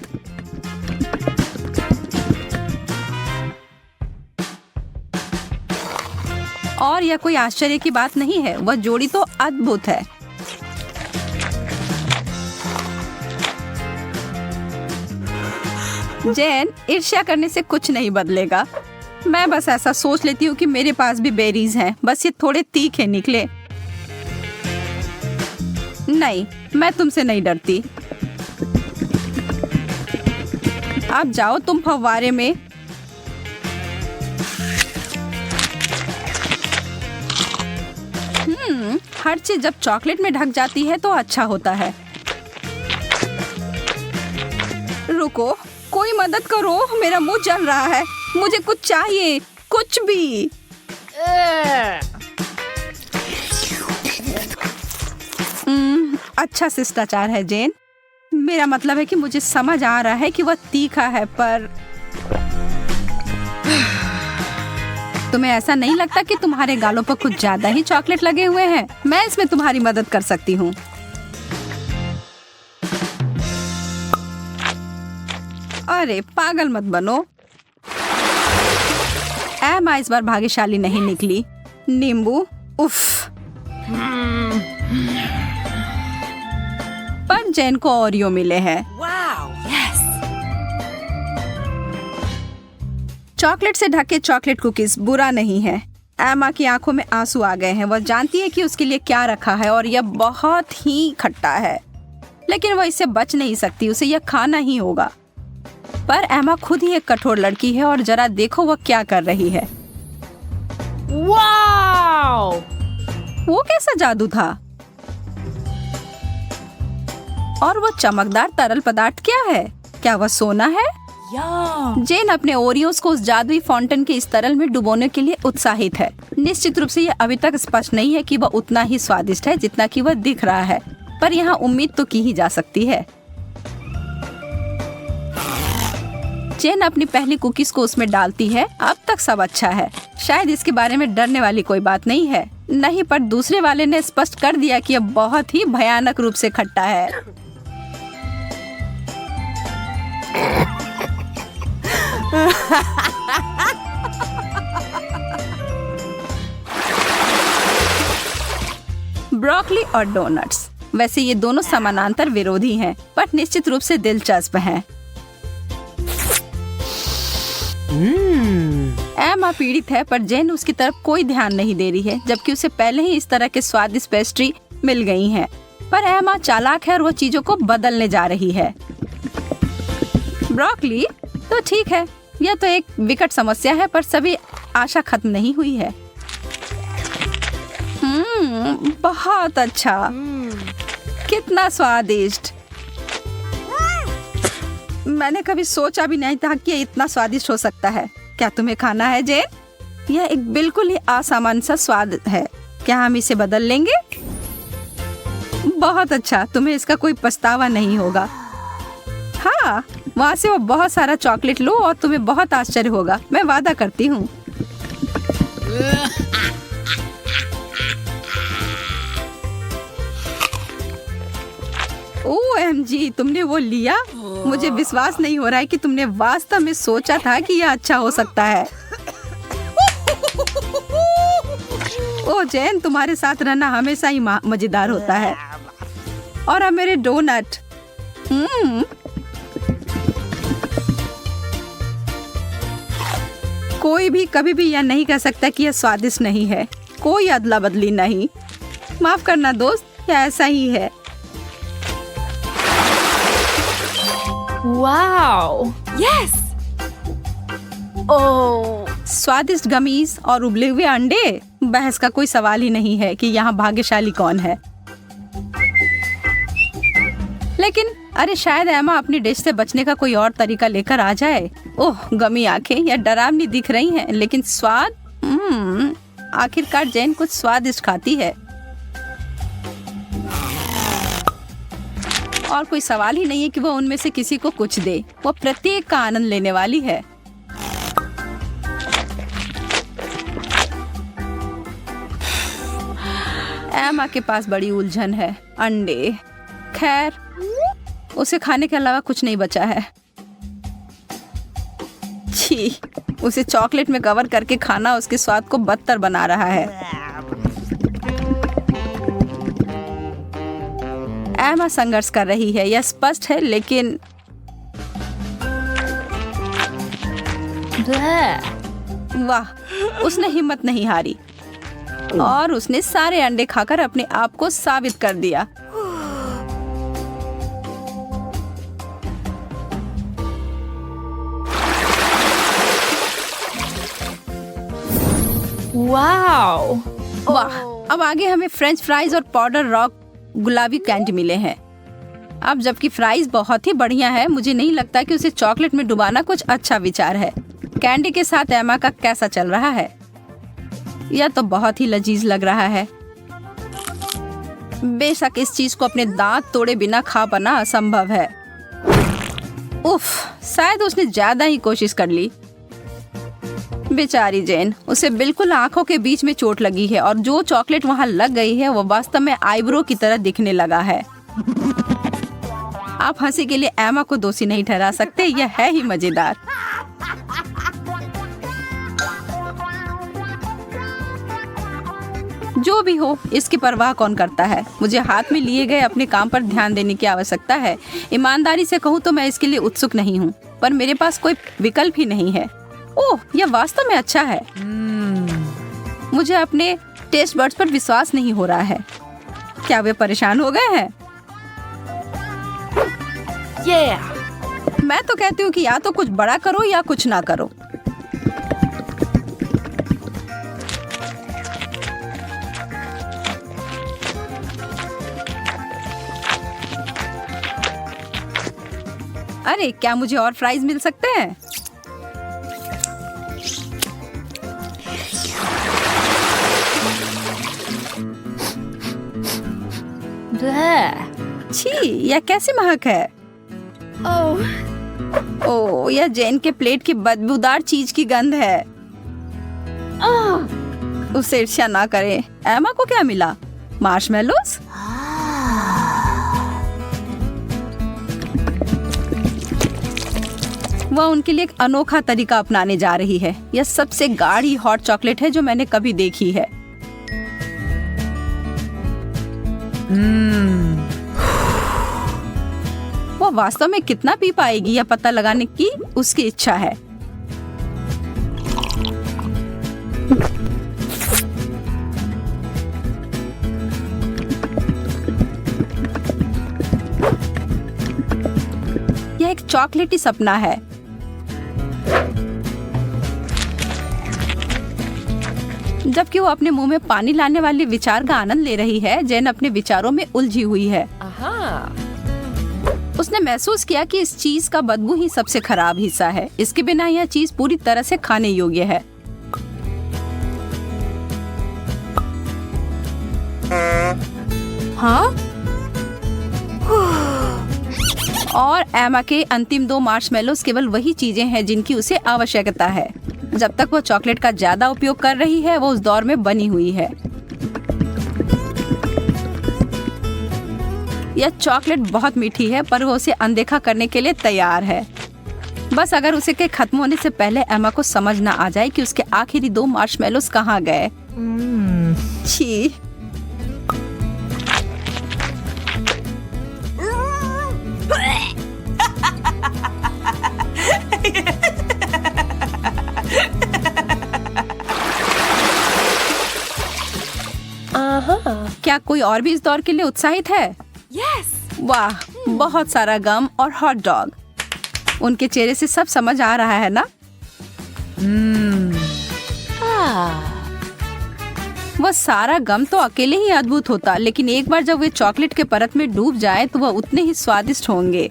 और यह कोई आश्चर्य की बात नहीं है, वह जोड़ी तो अद्भुत है। जैन, ईर्ष्या करने से कुछ नहीं बदलेगा। मैं बस ऐसा सोच लेती हूँ कि मेरे पास भी बेरीज हैं, बस ये थोड़े तीखे निकले। नहीं, मैं तुमसे नहीं डरती। अब जाओ तुम फव्वारे में। हर चीज जब चॉकलेट में ढक जाती है तो अच्छा होता है। रुको, कोई मदद करो, मेरा मुंह जल रहा है। मुझे कुछ चाहिए, कुछ भी। अच्छा शिष्टाचार है जैन। मेरा मतलब है कि मुझे समझ आ रहा है कि वह तीखा है, पर तुम्हें ऐसा नहीं लगता कि तुम्हारे गालों पर कुछ ज्यादा ही चॉकलेट लगे हुए हैं? मैं इसमें तुम्हारी मदद कर सकती हूँ। अरे पागल मत बनो। एमा इस बार भाग्यशाली नहीं निकली। नींबू, उफ। पर जैन को ओरियो मिले हैं। Wow. Yes. चॉकलेट से ढके चॉकलेट कुकीज बुरा नहीं है। एमा की आंखों में आंसू आ गए हैं। वह जानती है कि उसके लिए क्या रखा है और यह बहुत ही खट्टा है, लेकिन वह इससे बच नहीं सकती। उसे यह खाना ही होगा। पर एमा खुद ही एक कठोर लड़की है और जरा देखो वह क्या कर रही है। Wow. वो कैसा जादू था? और वो चमकदार तरल पदार्थ क्या है? क्या वह सोना है? Yum. जैन अपने ओरियोस को उस जादुई फाउंटेन के इस तरल में डुबोने के लिए उत्साहित है। निश्चित रूप से यह अभी तक स्पष्ट नहीं है कि वह उतना ही स्वादिष्ट है जितना कि वह दिख रहा है, पर यहाँ उम्मीद तो की ही जा सकती है। जैन अपनी पहली कुकीज को उसमें डालती है। अब तक सब अच्छा है। शायद इसके बारे में डरने वाली कोई बात नहीं है। नहीं, पर दूसरे वाले ने स्पष्ट कर दिया कि यह बहुत ही भयानक रूप से खट्टा है। ब्रोकली और डोनट्स। वैसे ये दोनों समानांतर विरोधी हैं, पर निश्चित रूप से दिलचस्प हैं। एमा पीड़ित है पर जेन उसकी तरफ कोई ध्यान नहीं दे रही है, जबकि उसे पहले ही इस तरह के स्वादिष्ट पेस्ट्री मिल गई हैं। पर एमा चालाक है और वो चीजों को बदलने जा रही है। ब्रोकली तो ठीक है, यह तो एक विकट समस्या है, पर सभी आशा खत्म नहीं हुई है। बहुत अच्छा, कितना स्वादिष्ट। मैंने कभी सोचा भी नहीं था कि ये इतना स्वादिष्ट हो सकता है। क्या तुम्हें खाना है जेन? यह एक बिल्कुल ही असामान्य सा स्वाद है। क्या हम इसे बदल लेंगे? बहुत अच्छा, तुम्हें इसका कोई पछतावा नहीं होगा। हाँ, वहाँ से वो बहुत सारा चॉकलेट लो और तुम्हें बहुत आश्चर्य होगा, मैं वादा करती हूँ। OMG, तुमने वो लिया? मुझे विश्वास नहीं हो रहा है कि तुमने वास्तव में सोचा था कि यह अच्छा हो सकता है। ओ जैन, तुम्हारे साथ रहना हमेशा ही मजेदार होता है। और अब मेरे डोनट। कोई भी कभी भी यह नहीं कह सकता कि यह स्वादिष्ट नहीं है। कोई अदला बदली नहीं। माफ करना दोस्त, यह ऐसा ही है। Wow! Yes! ओह, स्वादिष्ट गमीज और उबले हुए अंडे। बहस का कोई सवाल ही नहीं है कि यहाँ भाग्यशाली कौन है। लेकिन अरे शायद एमा अपनी डिश से बचने का कोई और तरीका लेकर आ जाए। ओह, गमी आंखें यह डरावनी दिख रही हैं, लेकिन स्वाद आखिरकार जैन कुछ स्वादिष्ट खाती है। और कोई सवाल ही नहीं है कि वो उनमें से किसी को कुछ दे। वो प्रत्येक का आनंद लेने वाली है। एमा के पास बड़ी उलझन है। अंडे, खैर उसे खाने के अलावा कुछ नहीं बचा है। छी, उसे चॉकलेट में कवर करके खाना उसके स्वाद को बदतर बना रहा है। एमा संघर्ष कर रही है, यह स्पष्ट है, लेकिन वाह, उसने हिम्मत नहीं हारी और उसने सारे अंडे खाकर अपने आप को साबित कर दिया। Wow! वाह, अब आगे हमें फ्रेंच फ्राइज और पाउडर रॉक गुलाबी कैंडी मिले हैं। अब जबकि फ्राइज बहुत ही बढ़िया है, मुझे नहीं लगता कि उसे चॉकलेट में डुबाना कुछ अच्छा विचार है। कैंडी के साथ एमा का कैसा चल रहा है? यह तो बहुत ही लजीज लग रहा है। बेशक इस चीज को अपने दांत तोड़े बिना खा पाना असंभव है। उफ, शायद उसने ज्यादा ही कोशिश कर ली। बेचारी जैन, उसे बिल्कुल आंखों के बीच में चोट लगी है और जो चॉकलेट वहां लग गई है वो वास्तव में आईब्रो की तरह दिखने लगा है। आप हंसी के लिए एमा को दोषी नहीं ठहरा सकते, यह है ही मजेदार। जो भी हो, इसकी परवाह कौन करता है। मुझे हाथ में लिए गए अपने काम पर ध्यान देने की आवश्यकता है। ईमानदारी से कहूँ तो मैं इसके लिए उत्सुक नहीं हूँ, पर मेरे पास कोई विकल्प ही नहीं है। ओह, यह वास्तव में अच्छा है। मुझे अपने टेस्ट बड्स पर विश्वास नहीं हो रहा है। क्या वे परेशान हो गए हैं? Yeah! मैं तो कहती हूँ कि या तो कुछ बड़ा करो या कुछ ना करो। अरे, क्या मुझे और फ्राइज मिल सकते हैं? छी, यह कैसी महक है? ओह, यह जैन के प्लेट की बदबूदार चीज की गंध है। उसे ईर्ष्या ना करें। एमा को क्या मिला? मार्शमेलोस? वह उनके लिए एक अनोखा तरीका अपनाने जा रही है। यह सबसे गाढ़ी हॉट चॉकलेट है जो मैंने कभी देखी है। वो वास्तव में कितना पी पाएगी यह पता लगाने की उसकी इच्छा है। यह एक चॉकलेटी सपना है। जबकि वो अपने मुंह में पानी लाने वाले विचार का आनंद ले रही है, जैन अपने विचारों में उलझी हुई है। उसने महसूस किया कि इस चीज का बदबू ही सबसे खराब हिस्सा है। इसके बिना यह चीज पूरी तरह से खाने योग्य है। हाँ? और एमा के अंतिम 2 मार्शमेलोस केवल वही चीजें हैं जिनकी उसे आवश्यकता है। जब तक वो चॉकलेट का ज्यादा उपयोग कर रही है, वो उस दौर में बनी हुई है। यह चॉकलेट बहुत मीठी है, पर वो उसे अनदेखा करने के लिए तैयार है। बस अगर उसे के खत्म होने से पहले एमा को समझ न आ जाए कि उसके आखिरी 2 मार्शमेलोस कहाँ गए। छी। क्या कोई और भी इस दौर के लिए उत्साहित है? Yes. वाह, बहुत सारा गम और हॉट डॉग। उनके चेहरे से सब समझ आ रहा है ना? वह सारा गम तो अकेले ही अद्भुत होता, लेकिन एक बार जब वे चॉकलेट के परत में डूब जाए तो वह उतने ही स्वादिष्ट होंगे।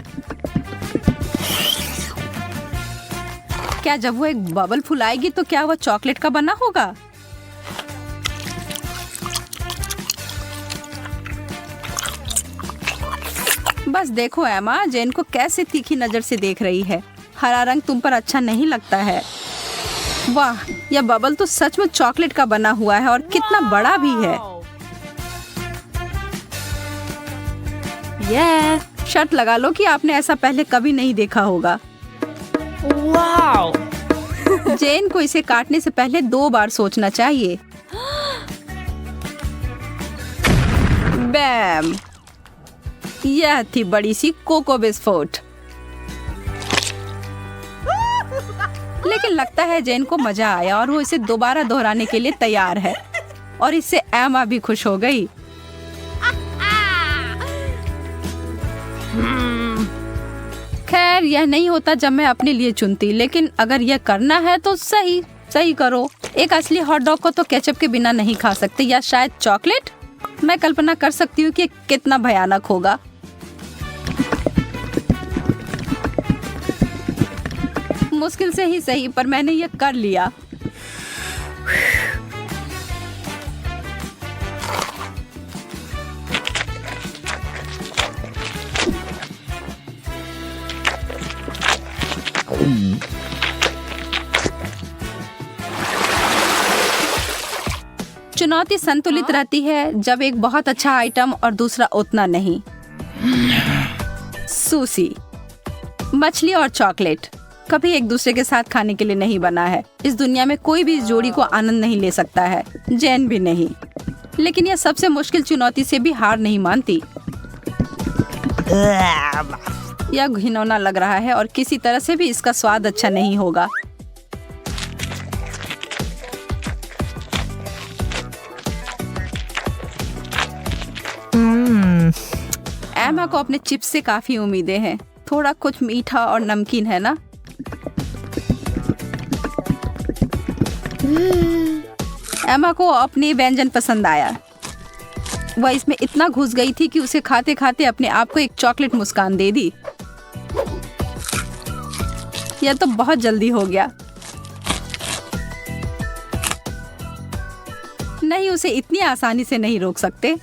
क्या जब वो एक बबल फुलाएगी तो क्या वह चॉकलेट का बना होगा? बस देखो एमा, जेन को कैसे तीखी नजर से देख रही है। हरा रंग तुम पर अच्छा नहीं लगता है। वाह, यह बबल तो सच में चॉकलेट का बना हुआ है और कितना बड़ा भी है। शर्त लगा लो कि आपने ऐसा पहले कभी नहीं देखा होगा। Wow. जेन को इसे काटने से पहले 2 बार सोचना चाहिए। बैम! यह थी बड़ी सी कोको बिस्कुट। लेकिन लगता है जेन को मजा आया और वो इसे दोबारा दोहराने के लिए तैयार है। और इससे एमा भी खुश हो गई। खैर, यह नहीं होता जब मैं अपने लिए चुनती, लेकिन अगर यह करना है तो सही करो। एक असली हॉट डॉग को तो केचप के बिना नहीं खा सकते, या शायद चॉकलेट। मैं कल्पना कर सकती हूँ कि कितना भयानक होगा। मुश्किल से ही सही, पर मैंने यह कर लिया। चुनौती संतुलित रहती है, जब एक बहुत अच्छा आइटम और दूसरा उतना नहीं। सूसी, मछली और चॉकलेट कभी एक दूसरे के साथ खाने के लिए नहीं बना है। इस दुनिया में कोई भी इस जोड़ी को आनंद नहीं ले सकता है, जैन भी नहीं। लेकिन यह सबसे मुश्किल चुनौती से भी हार नहीं मानती। यह घिनौना लग रहा है और किसी तरह से भी इसका स्वाद अच्छा नहीं होगा। एमा को अपने चिप्स से काफी उम्मीदें हैं। थोड़ा कुछ मीठा और नमकीन है ना? एमा को अपनी व्यंजन पसंद आया। वह इसमें इतना घुस गई थी कि उसे खाते खाते अपने आप को एक चॉकलेट मुस्कान दे दी। यह तो बहुत जल्दी हो गया। नहीं, उसे इतनी आसानी से नहीं रोक सकते।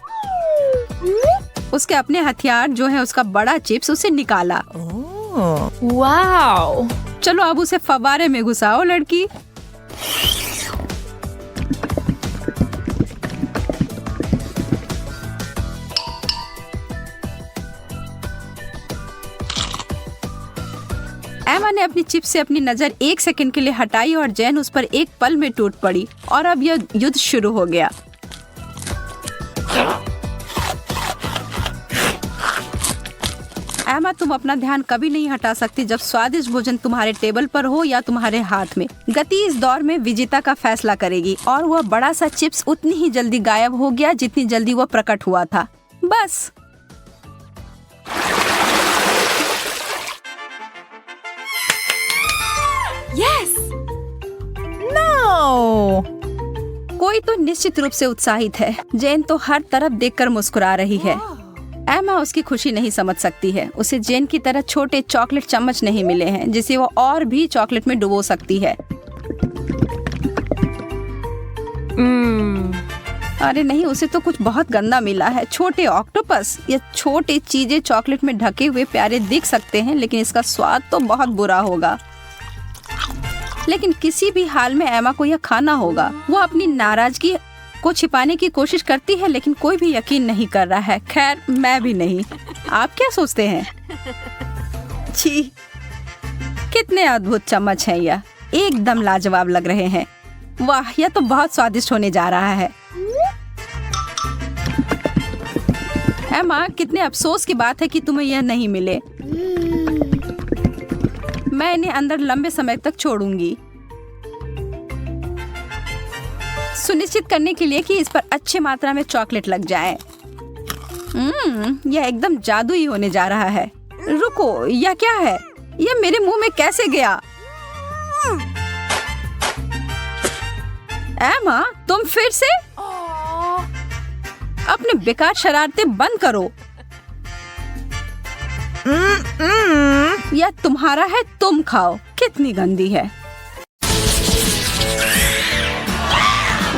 उसके अपने हथियार जो है उसका बड़ा चिप्स उसे निकाला। Wow. चलो अब उसे फव्वारे में घुसाओ लड़की। एमा ने अपनी चिप्स से अपनी नजर 1 सेकंड के लिए हटाई और जैन उस पर एक पल में टूट पड़ी और अब यह युद्ध शुरू हो गया। एमा, तुम अपना ध्यान कभी नहीं हटा सकती जब स्वादिष्ट भोजन तुम्हारे टेबल पर हो या तुम्हारे हाथ में। गति इस दौर में विजेता का फैसला करेगी और वह बड़ा सा चिप्स उतनी ही जल्दी गायब हो गया जितनी जल्दी वह प्रकट हुआ था। बस। Yes! No! कोई तो निश्चित रूप से उत्साहित है। जेन तो हर तरफ देखकर मुस्कुरा रही है। एमा उसकी खुशी नहीं समझ सकती है। उसे जेन की तरह छोटे चॉकलेट चम्मच नहीं मिले हैं जिसे वो और भी चॉकलेट में डुबो सकती है। अरे नहीं, उसे तो कुछ बहुत गंदा मिला है। छोटे ऑक्टोपस या छोटे चीजें चॉकलेट में ढके हुए प्यारे दिख सकते हैं, लेकिन इसका स्वाद तो बहुत बुरा होगा। लेकिन किसी भी हाल में एमा को यह खाना होगा। वो अपनी नाराजगी को छिपाने की कोशिश करती है, लेकिन कोई भी यकीन नहीं कर रहा है। खैर, मैं भी नहीं। आप क्या सोचते हैं? छी, कितने अद्भुत चम्मच हैं यह। एकदम लाजवाब लग रहे हैं। वाह, यह तो बहुत स्वादिष्ट होने जा रहा है। एमा, कितने अफसोस की बात है कि तुम्हें यह नहीं मिले। मैं इन्हें अंदर लंबे समय तक छोड़ूंगी, सुनिश्चित करने के लिए कि इस पर अच्छी मात्रा में चॉकलेट लग जाए। यह एकदम जादुई होने जा रहा है। रुको, यह क्या है? यह मेरे मुंह में कैसे गया? एमा, तुम फिर से? अपने बेकार शरारतें बंद करो। यह तुम्हारा है, तुम खाओ। कितनी गंदी है।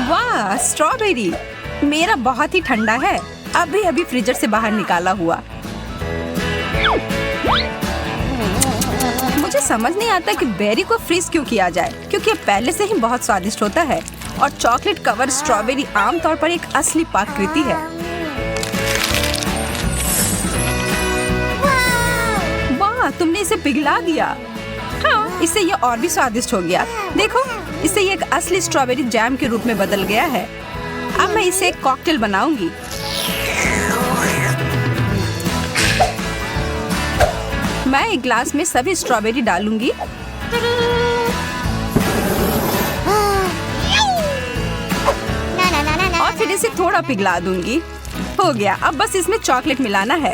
वाह, स्ट्रॉबेरी मेरा बहुत ही ठंडा है। अभी अभी फ्रीजर से बाहर निकाला हुआ। मुझे समझ नहीं आता कि बेरी को फ्रीज क्यों किया जाए, क्योंकि यह पहले से ही बहुत स्वादिष्ट होता है और चॉकलेट कवर स्ट्रॉबेरी आमतौर पर एक असली पाककृति है। वाह, तुमने इसे पिघला दिया। हाँ, इससे यह और भी स्वादिष्ट हो गया। देखो, इससे ये एक असली स्ट्रॉबेरी जैम के रूप में बदल गया है। अब मैं इसे एक कॉकटेल बनाऊंगी। मैं एक ग्लास में सभी स्ट्रॉबेरी डालूंगी और फिर इसे थोड़ा पिघला दूंगी। हो गया। अब बस इसमें चॉकलेट मिलाना है।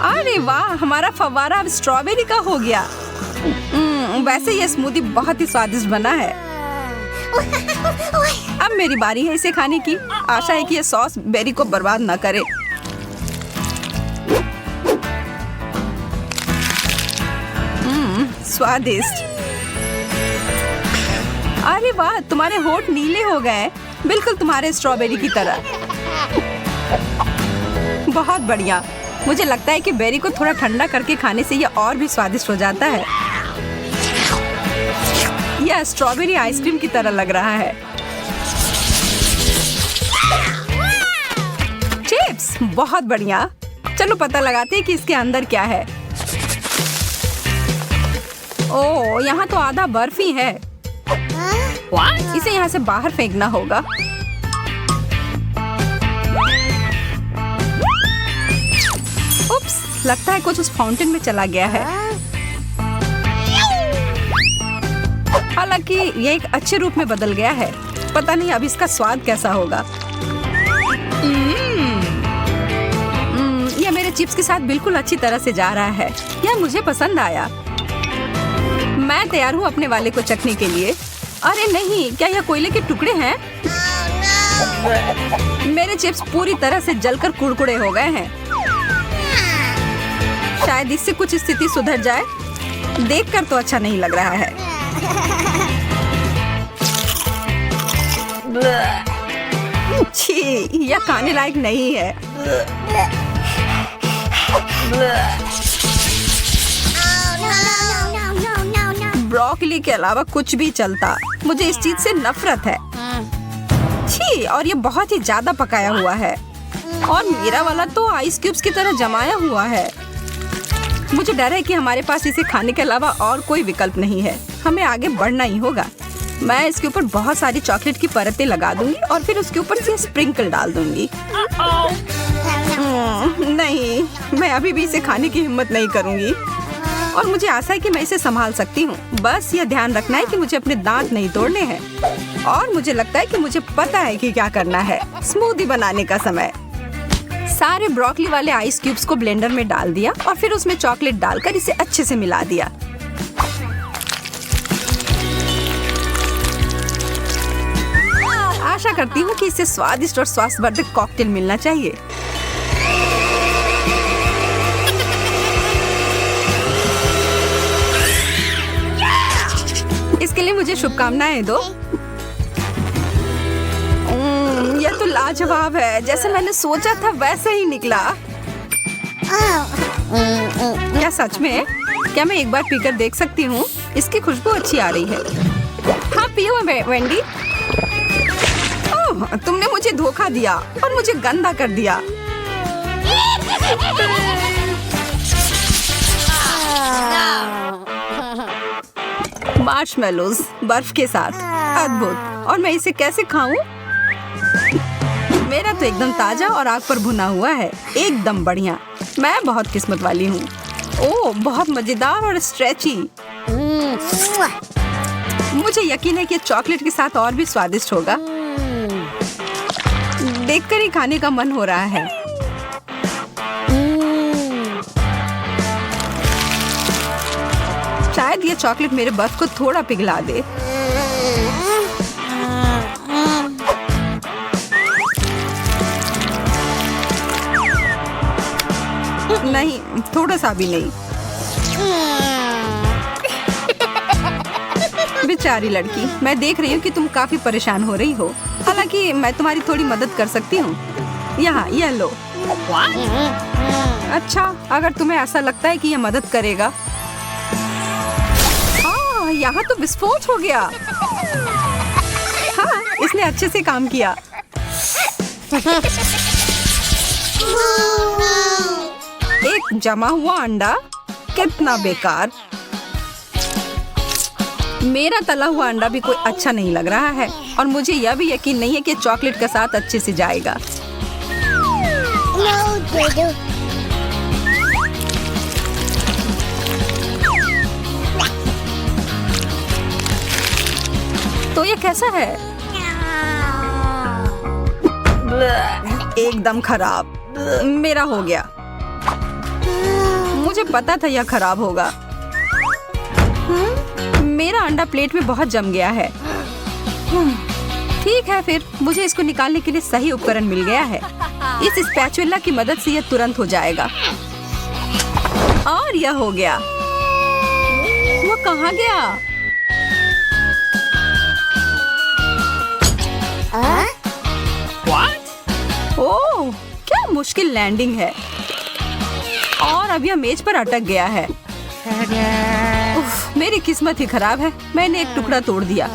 अरे वाह, हमारा फव्वारा अब स्ट्रॉबेरी का हो गया। वैसे यह स्मूदी बहुत ही स्वादिष्ट बना है। अब मेरी बारी है इसे खाने की। आशा है कि यह सॉस बेरी को बर्बाद न करे। स्वादिष्ट। अरे वाह, तुम्हारे होंठ नीले हो गए, बिल्कुल तुम्हारे स्ट्रॉबेरी की तरह। बहुत बढ़िया। मुझे लगता है कि बेरी को थोड़ा ठंडा करके खाने से यह और भी स्वादिष्ट हो जाता है। यह स्ट्रॉबेरी आइसक्रीम की तरह लग रहा है। चिप्स, बहुत बढ़िया। चलो पता लगाते हैं कि इसके अंदर क्या है। ओह, यहाँ तो आधा बर्फ ही है। इसे यहाँ से बाहर फेंकना होगा। उप्स, लगता है कुछ उस फाउंटेन में चला गया है। हालांकि ये एक अच्छे रूप में बदल गया है। पता नहीं अब इसका स्वाद कैसा होगा। यह मेरे चिप्स के साथ बिल्कुल अच्छी तरह से जा रहा है। यह मुझे पसंद आया। मैं तैयार हूँ अपने वाले को चखने के लिए। अरे नहीं, क्या यह कोयले के टुकड़े हैं? मेरे चिप्स पूरी तरह से जलकर कुड़कुड़े हो गए हैं। शायद इससे कुछ स्थिति सुधर जाए। देखकर तो अच्छा नहीं लग रहा है। छी, यह खाने लायक नहीं है। ब्रोकली के अलावा कुछ भी चलता। मुझे इस चीज से नफरत है। छी, और ये बहुत ही ज्यादा पकाया हुआ है। और मेरा वाला तो आइस क्यूब्स की तरह जमाया हुआ है। मुझे डर है कि हमारे पास इसे खाने के अलावा और कोई विकल्प नहीं है। हमें आगे बढ़ना ही होगा। मैं इसके ऊपर बहुत सारी चॉकलेट की परतें लगा दूंगी और फिर उसके ऊपर से स्प्रिंकल डाल दूंगी। नहीं, मैं अभी भी इसे खाने की हिम्मत नहीं करूंगी। और मुझे आशा है कि मैं इसे संभाल सकती हूँ। बस यह ध्यान रखना है कि मुझे अपने दांत नहीं तोड़ने हैं। और मुझे लगता है कि मुझे पता है कि क्या करना है। स्मूदी बनाने का समय। सारे ब्रोकली वाले आइस क्यूब्स को ब्लेंडर में डाल दिया और फिर उसमें चॉकलेट डालकर इसे अच्छे से मिला दिया। आशा करती हूँ कि इसे स्वादिष्ट और स्वास्थ्यवर्धक कॉकटेल मिलना चाहिए। इसके लिए मुझे शुभकामनाएं दो। यह तो लाजवाब है। जैसे मैंने सोचा था वैसे ही निकला। क्या सच में? क्या मैं एक बार पीकर देख सकती हूँ? इसकी खुशबू अच्छी आ रही है। हाँ पियो वेंडी। ओह, तुमने मुझे धोखा दिया और मुझे गंदा कर दिया। मार्शमेलोज बर्फ के साथ, अद्भुत। और मैं इसे कैसे खाऊं? मेरा तो एकदम ताजा और आग पर भुना हुआ है। एकदम बढ़िया। मैं बहुत किस्मत वाली हूँ। ओह, बहुत मजेदार और स्ट्रेची। मुझे यकीन है कि चॉकलेट के साथ और भी स्वादिष्ट होगा। देखकर ही खाने का मन हो रहा है। शायद ये चॉकलेट मेरे बर्फ को थोड़ा पिघला दे। नहीं, थोड़ा सा भी नहीं। बेचारी लड़की, मैं देख रही हूँ कि तुम काफी परेशान हो रही हो। हालांकि मैं तुम्हारी थोड़ी मदद कर सकती हूँ। यहाँ यह लो। अच्छा, अगर तुम्हें ऐसा लगता है कि यह मदद करेगा। यहाँ तो विस्फोट हो गया। हाँ, इसने अच्छे से काम किया। एक जमा हुआ अंडा, कितना बेकार। मेरा तला हुआ अंडा भी कोई अच्छा नहीं लग रहा है और मुझे यह भी यकीन नहीं है कि चॉकलेट के साथ अच्छे से जाएगा। तो ये कैसा है? एकदम खराब। मेरा हो गया। मुझे पता था यह खराब होगा। मेरा अंडा प्लेट में बहुत जम गया है। ठीक है, फिर मुझे इसको निकालने के लिए सही उपकरण मिल गया है। इस स्पैचुला की मदद से यह तुरंत हो जाएगा। और यह हो गया। वो कहाँ गया? ओह, क्या मुश्किल लैंडिंग है। और अब यह मेज पर अटक गया है। उफ, मेरी किस्मत ही खराब है। मैंने एक टुकड़ा तोड़ दिया।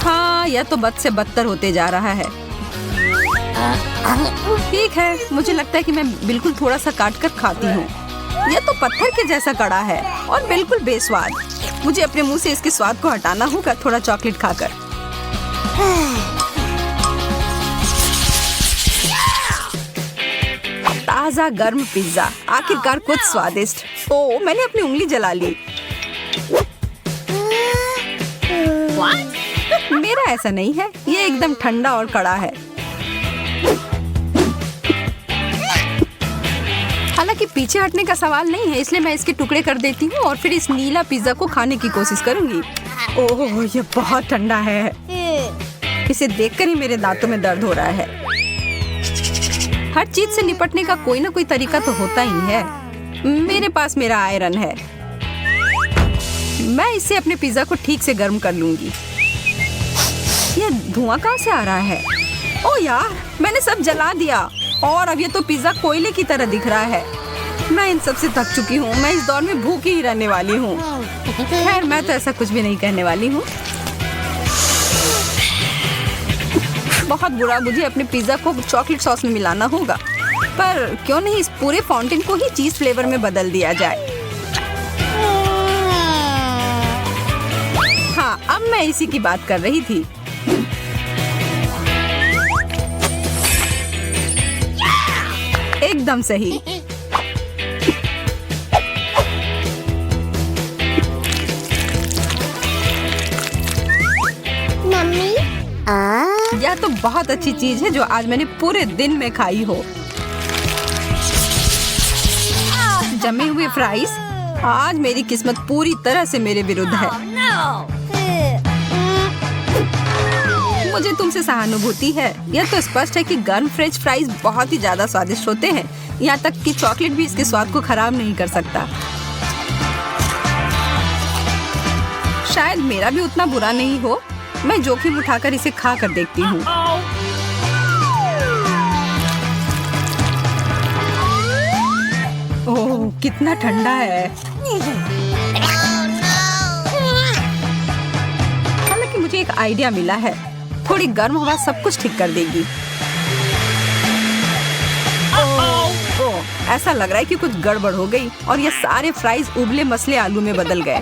हाँ, यह तो बद से बदतर होते जा रहा है। ठीक है, मुझे लगता है कि मैं बिल्कुल थोड़ा सा काट कर खाती हूँ। यह तो पत्थर के जैसा कड़ा है और बिल्कुल बेस्वाद। मुझे अपने मुंह से इसके स्वाद को हटाना होगा थोड़ा चॉकलेट खाकर। ताजा गर्म पिज्जा, आखिरकार कुछ स्वादिष्ट। ओह, मैंने अपनी उंगली जला ली। मेरा ऐसा नहीं है, ये एकदम ठंडा और कड़ा है। हालांकि पीछे हटने का सवाल नहीं है, इसलिए मैं इसके टुकड़े कर देती हूँ और फिर इस नीला पिज्जा को खाने की कोशिश करूंगी। ओह, ये बहुत ठंडा है। इसे देखकर ही मेरे दांतों में दर्द हो रहा है। हर चीज से निपटने का कोई ना कोई तरीका तो होता ही है। मेरे पास मेरा आयरन है। मैं इससे अपने पिज्जा को ठीक से गर्म कर लूंगी। यह धुआं कहाँ से आ रहा है? ओ यार, मैंने सब जला दिया और अब ये तो पिज्जा कोयले की तरह दिख रहा है। मैं इन सब से थक चुकी हूँ। मैं इस दौर में भूखी ही रहने वाली हूँ। खैर, मैं तो ऐसा कुछ भी नहीं कहने वाली हूँ। बहुत बुरा, मुझे अपने पिज्जा को चॉकलेट सॉस में मिलाना होगा। पर क्यों नहीं इस पूरे फाउंटेन को ही चीज फ्लेवर में बदल दिया जाए। हाँ, अब मैं इसी की बात कर रही थी। एकदम सही। Mummy? यह तो बहुत अच्छी चीज है जो आज मैंने पूरे दिन में खाई हो। जमे हुए फ्राइज। आज मेरी किस्मत पूरी तरह से मेरे विरुद्ध है। मुझे तुमसे सहानुभूति है। यह तो स्पष्ट है कि गर्म फ्रेंच फ्राइज बहुत ही ज्यादा स्वादिष्ट होते हैं। यहाँ तक कि चॉकलेट भी इसके स्वाद को खराब नहीं कर सकता। शायद मेरा भी उतना बुरा नहीं हो। मैं जोखिम उठाकर इसे खा कर देखती हूँ। ओह, कितना ठंडा है। हालांकि मुझे एक आइडिया मिला है। थोड़ी गर्म हवा सब कुछ ठीक कर देगी। ओह, ऐसा लग रहा है कि कुछ गड़बड़ हो गई और ये सारे फ्राइज उबले मसले आलू में बदल गए।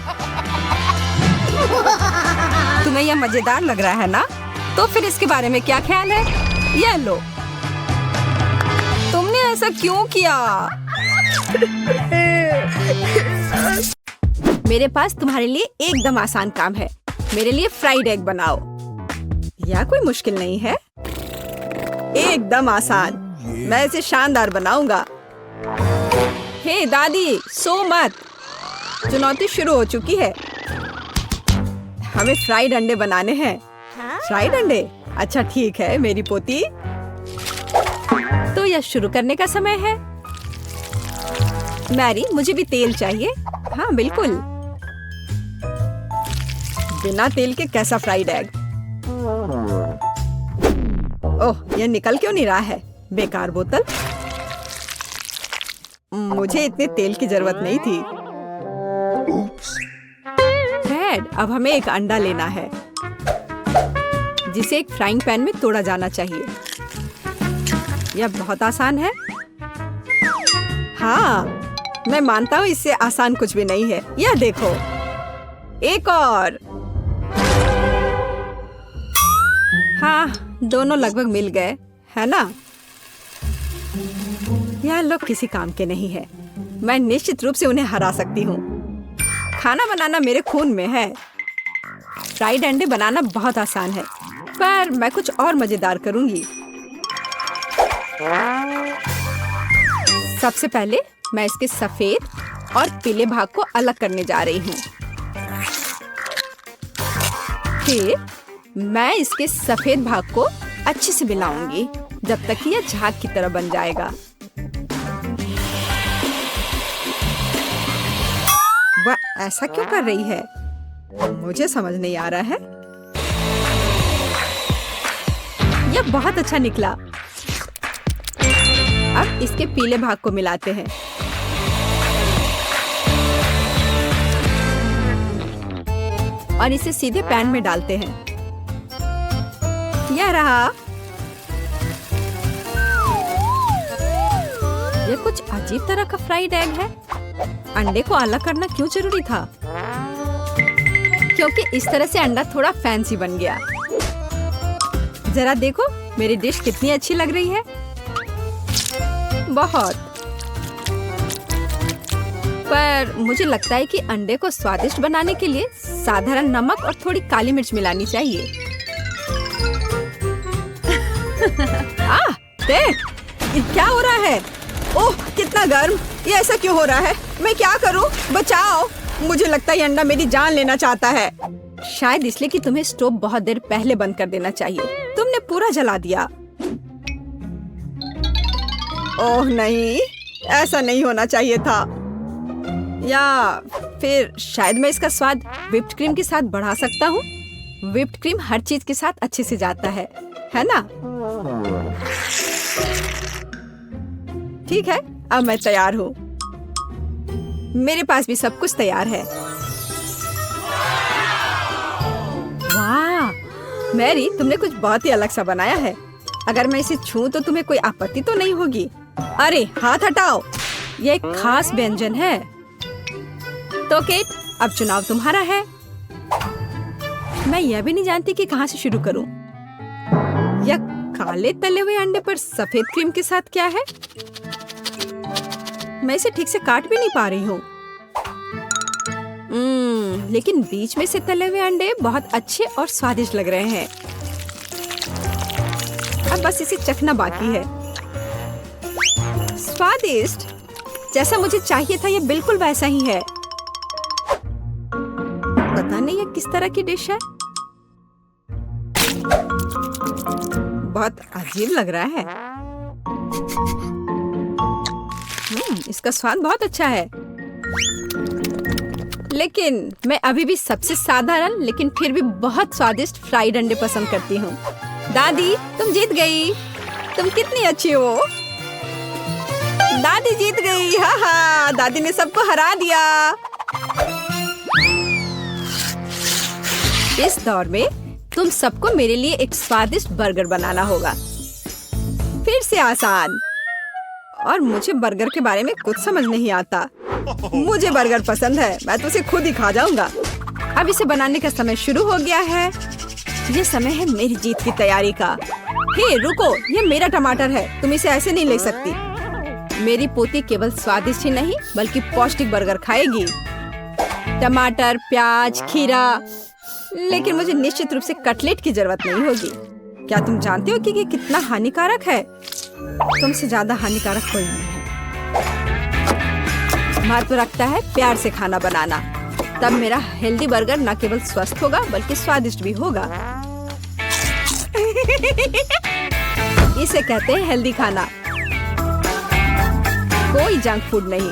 तुम्हें यह मजेदार लग रहा है ना? तो फिर इसके बारे में क्या ख्याल है? ये लो। तुमने ऐसा क्यों किया? मेरे पास तुम्हारे लिए एकदम आसान काम है। मेरे लिए फ्राइड एग बनाओ। यह कोई मुश्किल नहीं है। एकदम आसान। मैं इसे शानदार बनाऊंगा। हे दादी, सो मत। चुनौती शुरू हो चुकी है। हमें फ्राइड अंडे बनाने हैं। फ्राइड अंडे? अच्छा ठीक है मेरी पोती। तो यह शुरू करने का समय है। मैरी, मुझे भी तेल चाहिए। हाँ बिल्कुल। बिना तेल के कैसा फ्राइड एग? ओह, यह निकल क्यों नहीं रहा है? बेकार बोतल। मुझे इतने तेल की जरूरत नहीं थी। फ्रेड, अब हमें एक अंडा लेना है जिसे एक फ्राइंग पैन में तोड़ा जाना चाहिए। यह बहुत आसान है। हाँ, मैं मानता हूँ इससे आसान कुछ भी नहीं है। यह देखो, एक और। हाँ, दोनों लगभग मिल गए, है ना? यह लोग किसी काम के नहीं है। मैं निश्चित रूप से उन्हें हरा सकती हूँ। खाना बनाना मेरे खून में है। फ्राइड अंडे बनाना बहुत आसान है, पर मैं कुछ और मजेदार करूंगी। सबसे पहले मैं इसके सफेद और पीले भाग को अलग करने जा रही हूँ। फिर मैं इसके सफेद भाग को अच्छे से मिलाऊंगी जब तक कि यह झाग की तरह बन जाएगा। वह ऐसा क्यों कर रही है? मुझे समझ नहीं आ रहा है। यह बहुत अच्छा निकला। अब इसके पीले भाग को मिलाते हैं। और इसे सीधे पैन में डालते हैं। यह रहा। यह कुछ अजीब तरह का फ्राइड एग है। अंडे को अलग करना क्यों जरूरी था? क्योंकि इस तरह से अंडा थोड़ा फैंसी बन गया। जरा देखो मेरी डिश कितनी अच्छी लग रही है। बहुत। पर मुझे लगता है कि अंडे को स्वादिष्ट बनाने के लिए साधारण नमक और थोड़ी काली मिर्च मिलानी चाहिए। देख, ये क्या हो रहा है? ओह, कितना गर्म! ये ऐसा क्यों हो रहा है? मैं क्या करूं? बचाओ! मुझे लगता है ये अंडा मेरी जान लेना चाहता है। शायद इसलिए कि तुम्हें स्टोव बहुत देर पहले बंद कर देना चाहिए। तुमने पूरा जला दिया। ओह नहीं, ऐसा नहीं होना चाहिए था। या फिर शायद मैं इसका स्वाद व्हिप्ड क्रीम के साथ बढ़ा सकता हूँ। व्हिप्ड क्रीम हर चीज के साथ अच्छे से जाता है ना? ठीक है, अब मैं तैयार हूँ। मेरे पास भी सब कुछ तैयार है। वाह, मैरी, तुमने कुछ बहुत ही अलग सा बनाया है। अगर मैं इसे छूं तो तुम्हें कोई आपत्ति तो नहीं होगी? अरे हाथ हटाओ, यह एक खास व्यंजन है। तो केट, अब चुनाव तुम्हारा है। मैं यह भी नहीं जानती कि कहाँ से शुरू करूं। यह काले तले हुए अंडे पर सफेद क्रीम के साथ क्या है? मैं इसे ठीक से काट भी नहीं पा रही हूँ। लेकिन बीच में से तले हुए अंडे बहुत अच्छे और स्वादिष्ट लग रहे हैं। अब बस इसे चखना बाकी है। स्वादिष्ट, जैसा मुझे चाहिए था, ये बिल्कुल वैसा ही है। पता नहीं ये किस तरह की डिश है। बहुत अजीब लग रहा है। इसका स्वाद बहुत अच्छा है। लेकिन मैं अभी भी सबसे साधारण लेकिन फिर भी बहुत स्वादिष्ट फ्राइड अंडे पसंद करती हूँ। दादी, तुम जीत गई। तुम कितनी अच्छी हो। दादी जीत गई। हाँ हाँ, दादी ने सबको हरा दिया। इस दौर में तुम सबको मेरे लिए एक स्वादिष्ट बर्गर बनाना होगा। फिर से आसान। और मुझे बर्गर के बारे में कुछ समझ नहीं आता। मुझे बर्गर पसंद है, मैं तो उसे खुद ही खा जाऊंगा। अब इसे बनाने का समय शुरू हो गया है। ये समय है मेरी जीत की तैयारी का। हे रुको, ये मेरा टमाटर है, तुम इसे ऐसे नहीं ले सकती। मेरी पोती केवल स्वादिष्ट ही नहीं बल्कि पौष्टिक बर्गर खाएगी। टमाटर, प्याज, खीरा। लेकिन मुझे निश्चित रूप से कटलेट की जरूरत नहीं होगी। क्या तुम जानते हो कि ये कितना हानिकारक है? तुमसे ज्यादा हानिकारक कोई नहीं है। महत्व रखता है प्यार से खाना बनाना। तब मेरा हेल्दी बर्गर न केवल स्वस्थ होगा बल्कि स्वादिष्ट भी होगा। इसे कहते हैं हेल्दी खाना, कोई जंक फूड नहीं।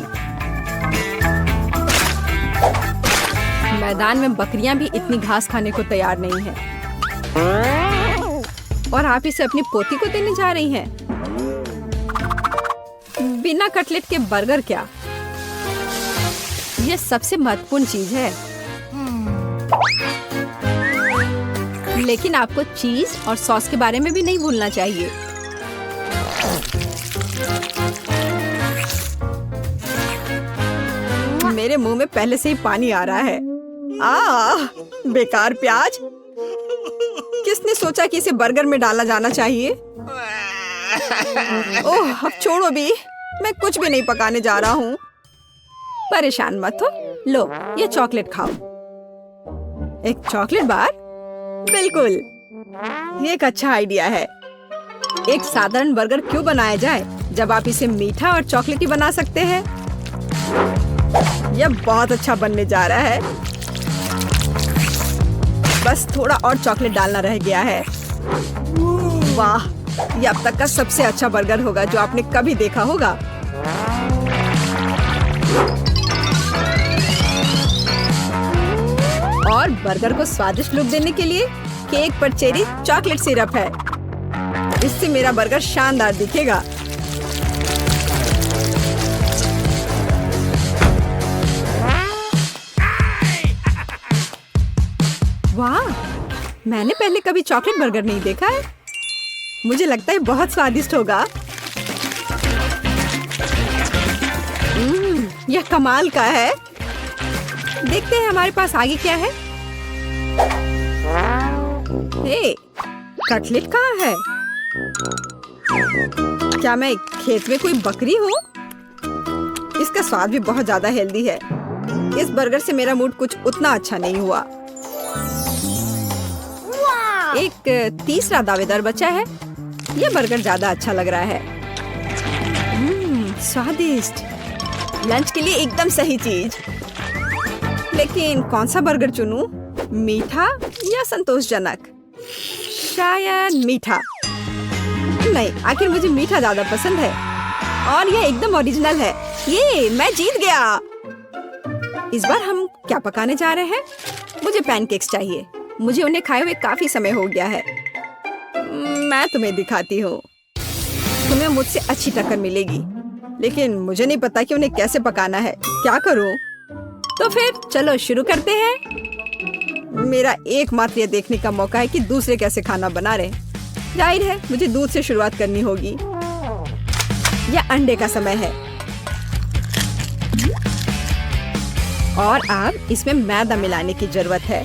मैदान में बकरियां भी इतनी घास खाने को तैयार नहीं है, और आप इसे अपनी पोती को देने जा रही हैं। बिना कटलेट के बर्गर क्या? यह सबसे महत्वपूर्ण चीज है। लेकिन आपको चीज और सॉस के बारे में भी नहीं भूलना चाहिए। मेरे मुंह में पहले से ही पानी आ रहा है। बेकार प्याज। किसने सोचा कि इसे बर्गर में डाला जाना चाहिए? ओह, अब छोड़ो भी, मैं कुछ भी नहीं पकाने जा रहा हूँ। परेशान मत हो। लो, ये चॉकलेट खाओ। एक चॉकलेट बार? बिल्कुल, ये एक अच्छा आइडिया है। एक साधारण बर्गर क्यों बनाया जाए जब आप इसे मीठा और चॉकलेटी बना सकते हैं? यह बहुत अच्छा बनने जा रहा है। बस थोड़ा और चॉकलेट डालना रह गया है। वाह, यह अब तक का सबसे अच्छा बर्गर होगा जो आपने कभी देखा होगा। और बर्गर को स्वादिष्ट लुक देने के लिए केक पर चेरी चॉकलेट सिरप है। इससे मेरा बर्गर शानदार दिखेगा। वाह, मैंने पहले कभी चॉकलेट बर्गर नहीं देखा है। मुझे लगता है बहुत स्वादिष्ट होगा। यह कमाल का है। देखते हैं हमारे पास आगे क्या है। हे, कटलेट कहाँ है? क्या मैं खेत में कोई बकरी हूँ? इसका स्वाद भी बहुत ज्यादा हेल्दी है। इस बर्गर से मेरा मूड कुछ उतना अच्छा नहीं हुआ। एक तीसरा दावेदार बचा है। यह बर्गर ज्यादा अच्छा लग रहा है। स्वादिष्ट। लंच के लिए एकदम सही चीज। लेकिन कौन सा बर्गर चुनूं? मीठा या संतोषजनक? शायद मीठा। नहीं, आखिर मुझे मीठा ज्यादा पसंद है। और यह एकदम ओरिजिनल है। ये मैं जीत गया। इस बार हम क्या पकाने जा रहे हैं? मुझे पैनकेक्स चाहिए। मुझे उन्हें खाए हुए काफी समय हो गया है। मैं तुम्हें दिखाती हूँ। तुम्हें मुझसे अच्छी टक्कर मिलेगी, लेकिन मुझे नहीं पता कि उन्हें कैसे पकाना है। क्या करूँ? तो फिर चलो शुरू करते हैं। मेरा एकमात्र ये देखने का मौका है कि दूसरे कैसे खाना बना रहे। जाहिर है मुझे दूध से शुरुआत करनी होगी। यह अंडे का समय है। और अब इसमें मैदा मिलाने की जरूरत है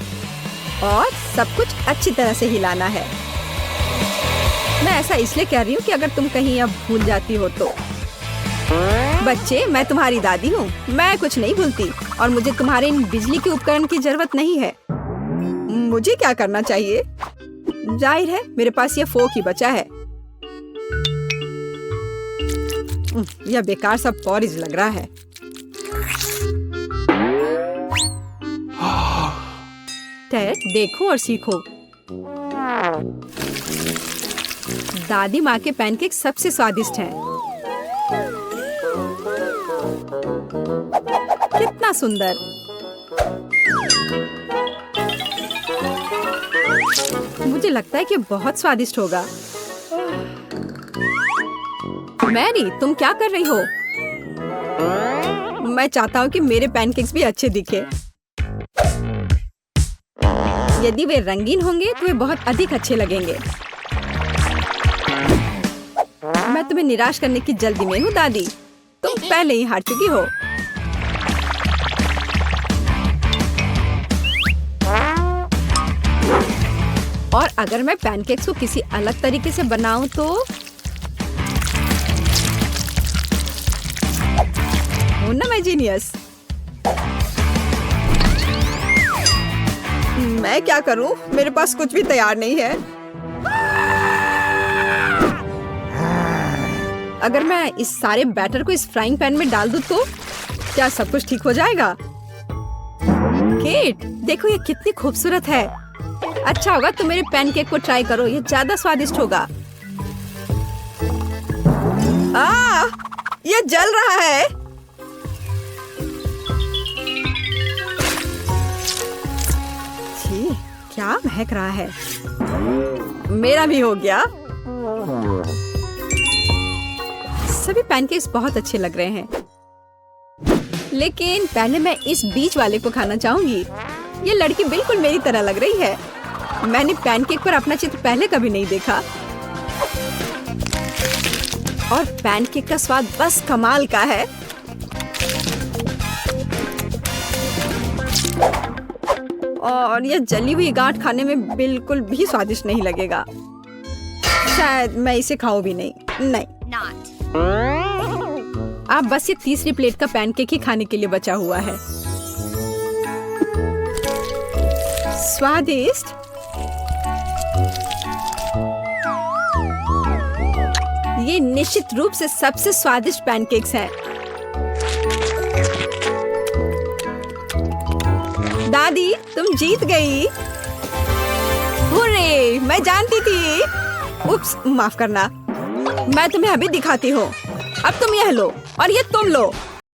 और सब कुछ अच्छी तरह से हिलाना है। मैं ऐसा इसलिए कह रही हूँ कि अगर तुम कहीं अब भूल जाती हो तो। बच्चे, मैं तुम्हारी दादी हूँ। मैं कुछ नहीं भूलती और मुझे तुम्हारे इन बिजली के उपकरण की जरूरत नहीं है। मुझे क्या करना चाहिए? जाहिर है मेरे पास ये फोक ही बचा है। यह बेकार सा पॉरिज लग रहा है। टेड, देखो और सीखो। दादी माँ के पैनकेक सबसे स्वादिष्ट हैं। कितना सुंदर। मुझे लगता है कि बहुत स्वादिष्ट होगा। मैरी, तुम क्या कर रही हो? मैं चाहता हूँ कि मेरे पैनकेक्स भी अच्छे दिखे। यदि वे रंगीन होंगे तो वे बहुत अधिक अच्छे लगेंगे। मैं तुम्हें निराश करने की जल्दी में हूँ दादी। तुम पहले ही हार चुकी हो। और अगर मैं पैनकेक्स को किसी अलग तरीके से बनाऊं तो हूं ना मैं जीनियस। मैं क्या करूं? मेरे पास कुछ भी तैयार नहीं है। अगर मैं इस सारे बैटर को इस फ्राइंग पैन में डाल दूं तो क्या सब कुछ ठीक हो जाएगा? केट, देखो ये कितनी खूबसूरत है। अच्छा होगा तुम मेरे पैनकेक को ट्राई करो, ये ज्यादा स्वादिष्ट होगा। ये जल रहा है। छी, क्या महक रहा है। मेरा भी हो गया। सभी पैनकेक्स बहुत अच्छे लग रहे हैं, लेकिन पहले मैं इस बीच वाले को खाना चाहूंगी। ये लड़की बिल्कुल मेरी तरह लग रही है। मैंने पैनकेक पर अपना चित्र पहले कभी नहीं देखा और पैनकेक का स्वाद बस कमाल का है। और यह जली हुई गांठ खाने में बिल्कुल भी स्वादिष्ट नहीं लगेगा। शायद मैं इसे खाऊं भी नहीं। Not. आप बस ये तीसरी प्लेट का पैनकेक ही खाने के लिए बचा हुआ है। स्वादिष्ट। ये निश्चित रूप से सबसे स्वादिष्ट पैनकेक्स हैं। दादी, तुम जीत गई। हुर्रे, मैं जानती थी। उप्स, माफ करना। मैं तुम्हें अभी दिखाती हूँ। अब तुम यह लो और ये तुम लो।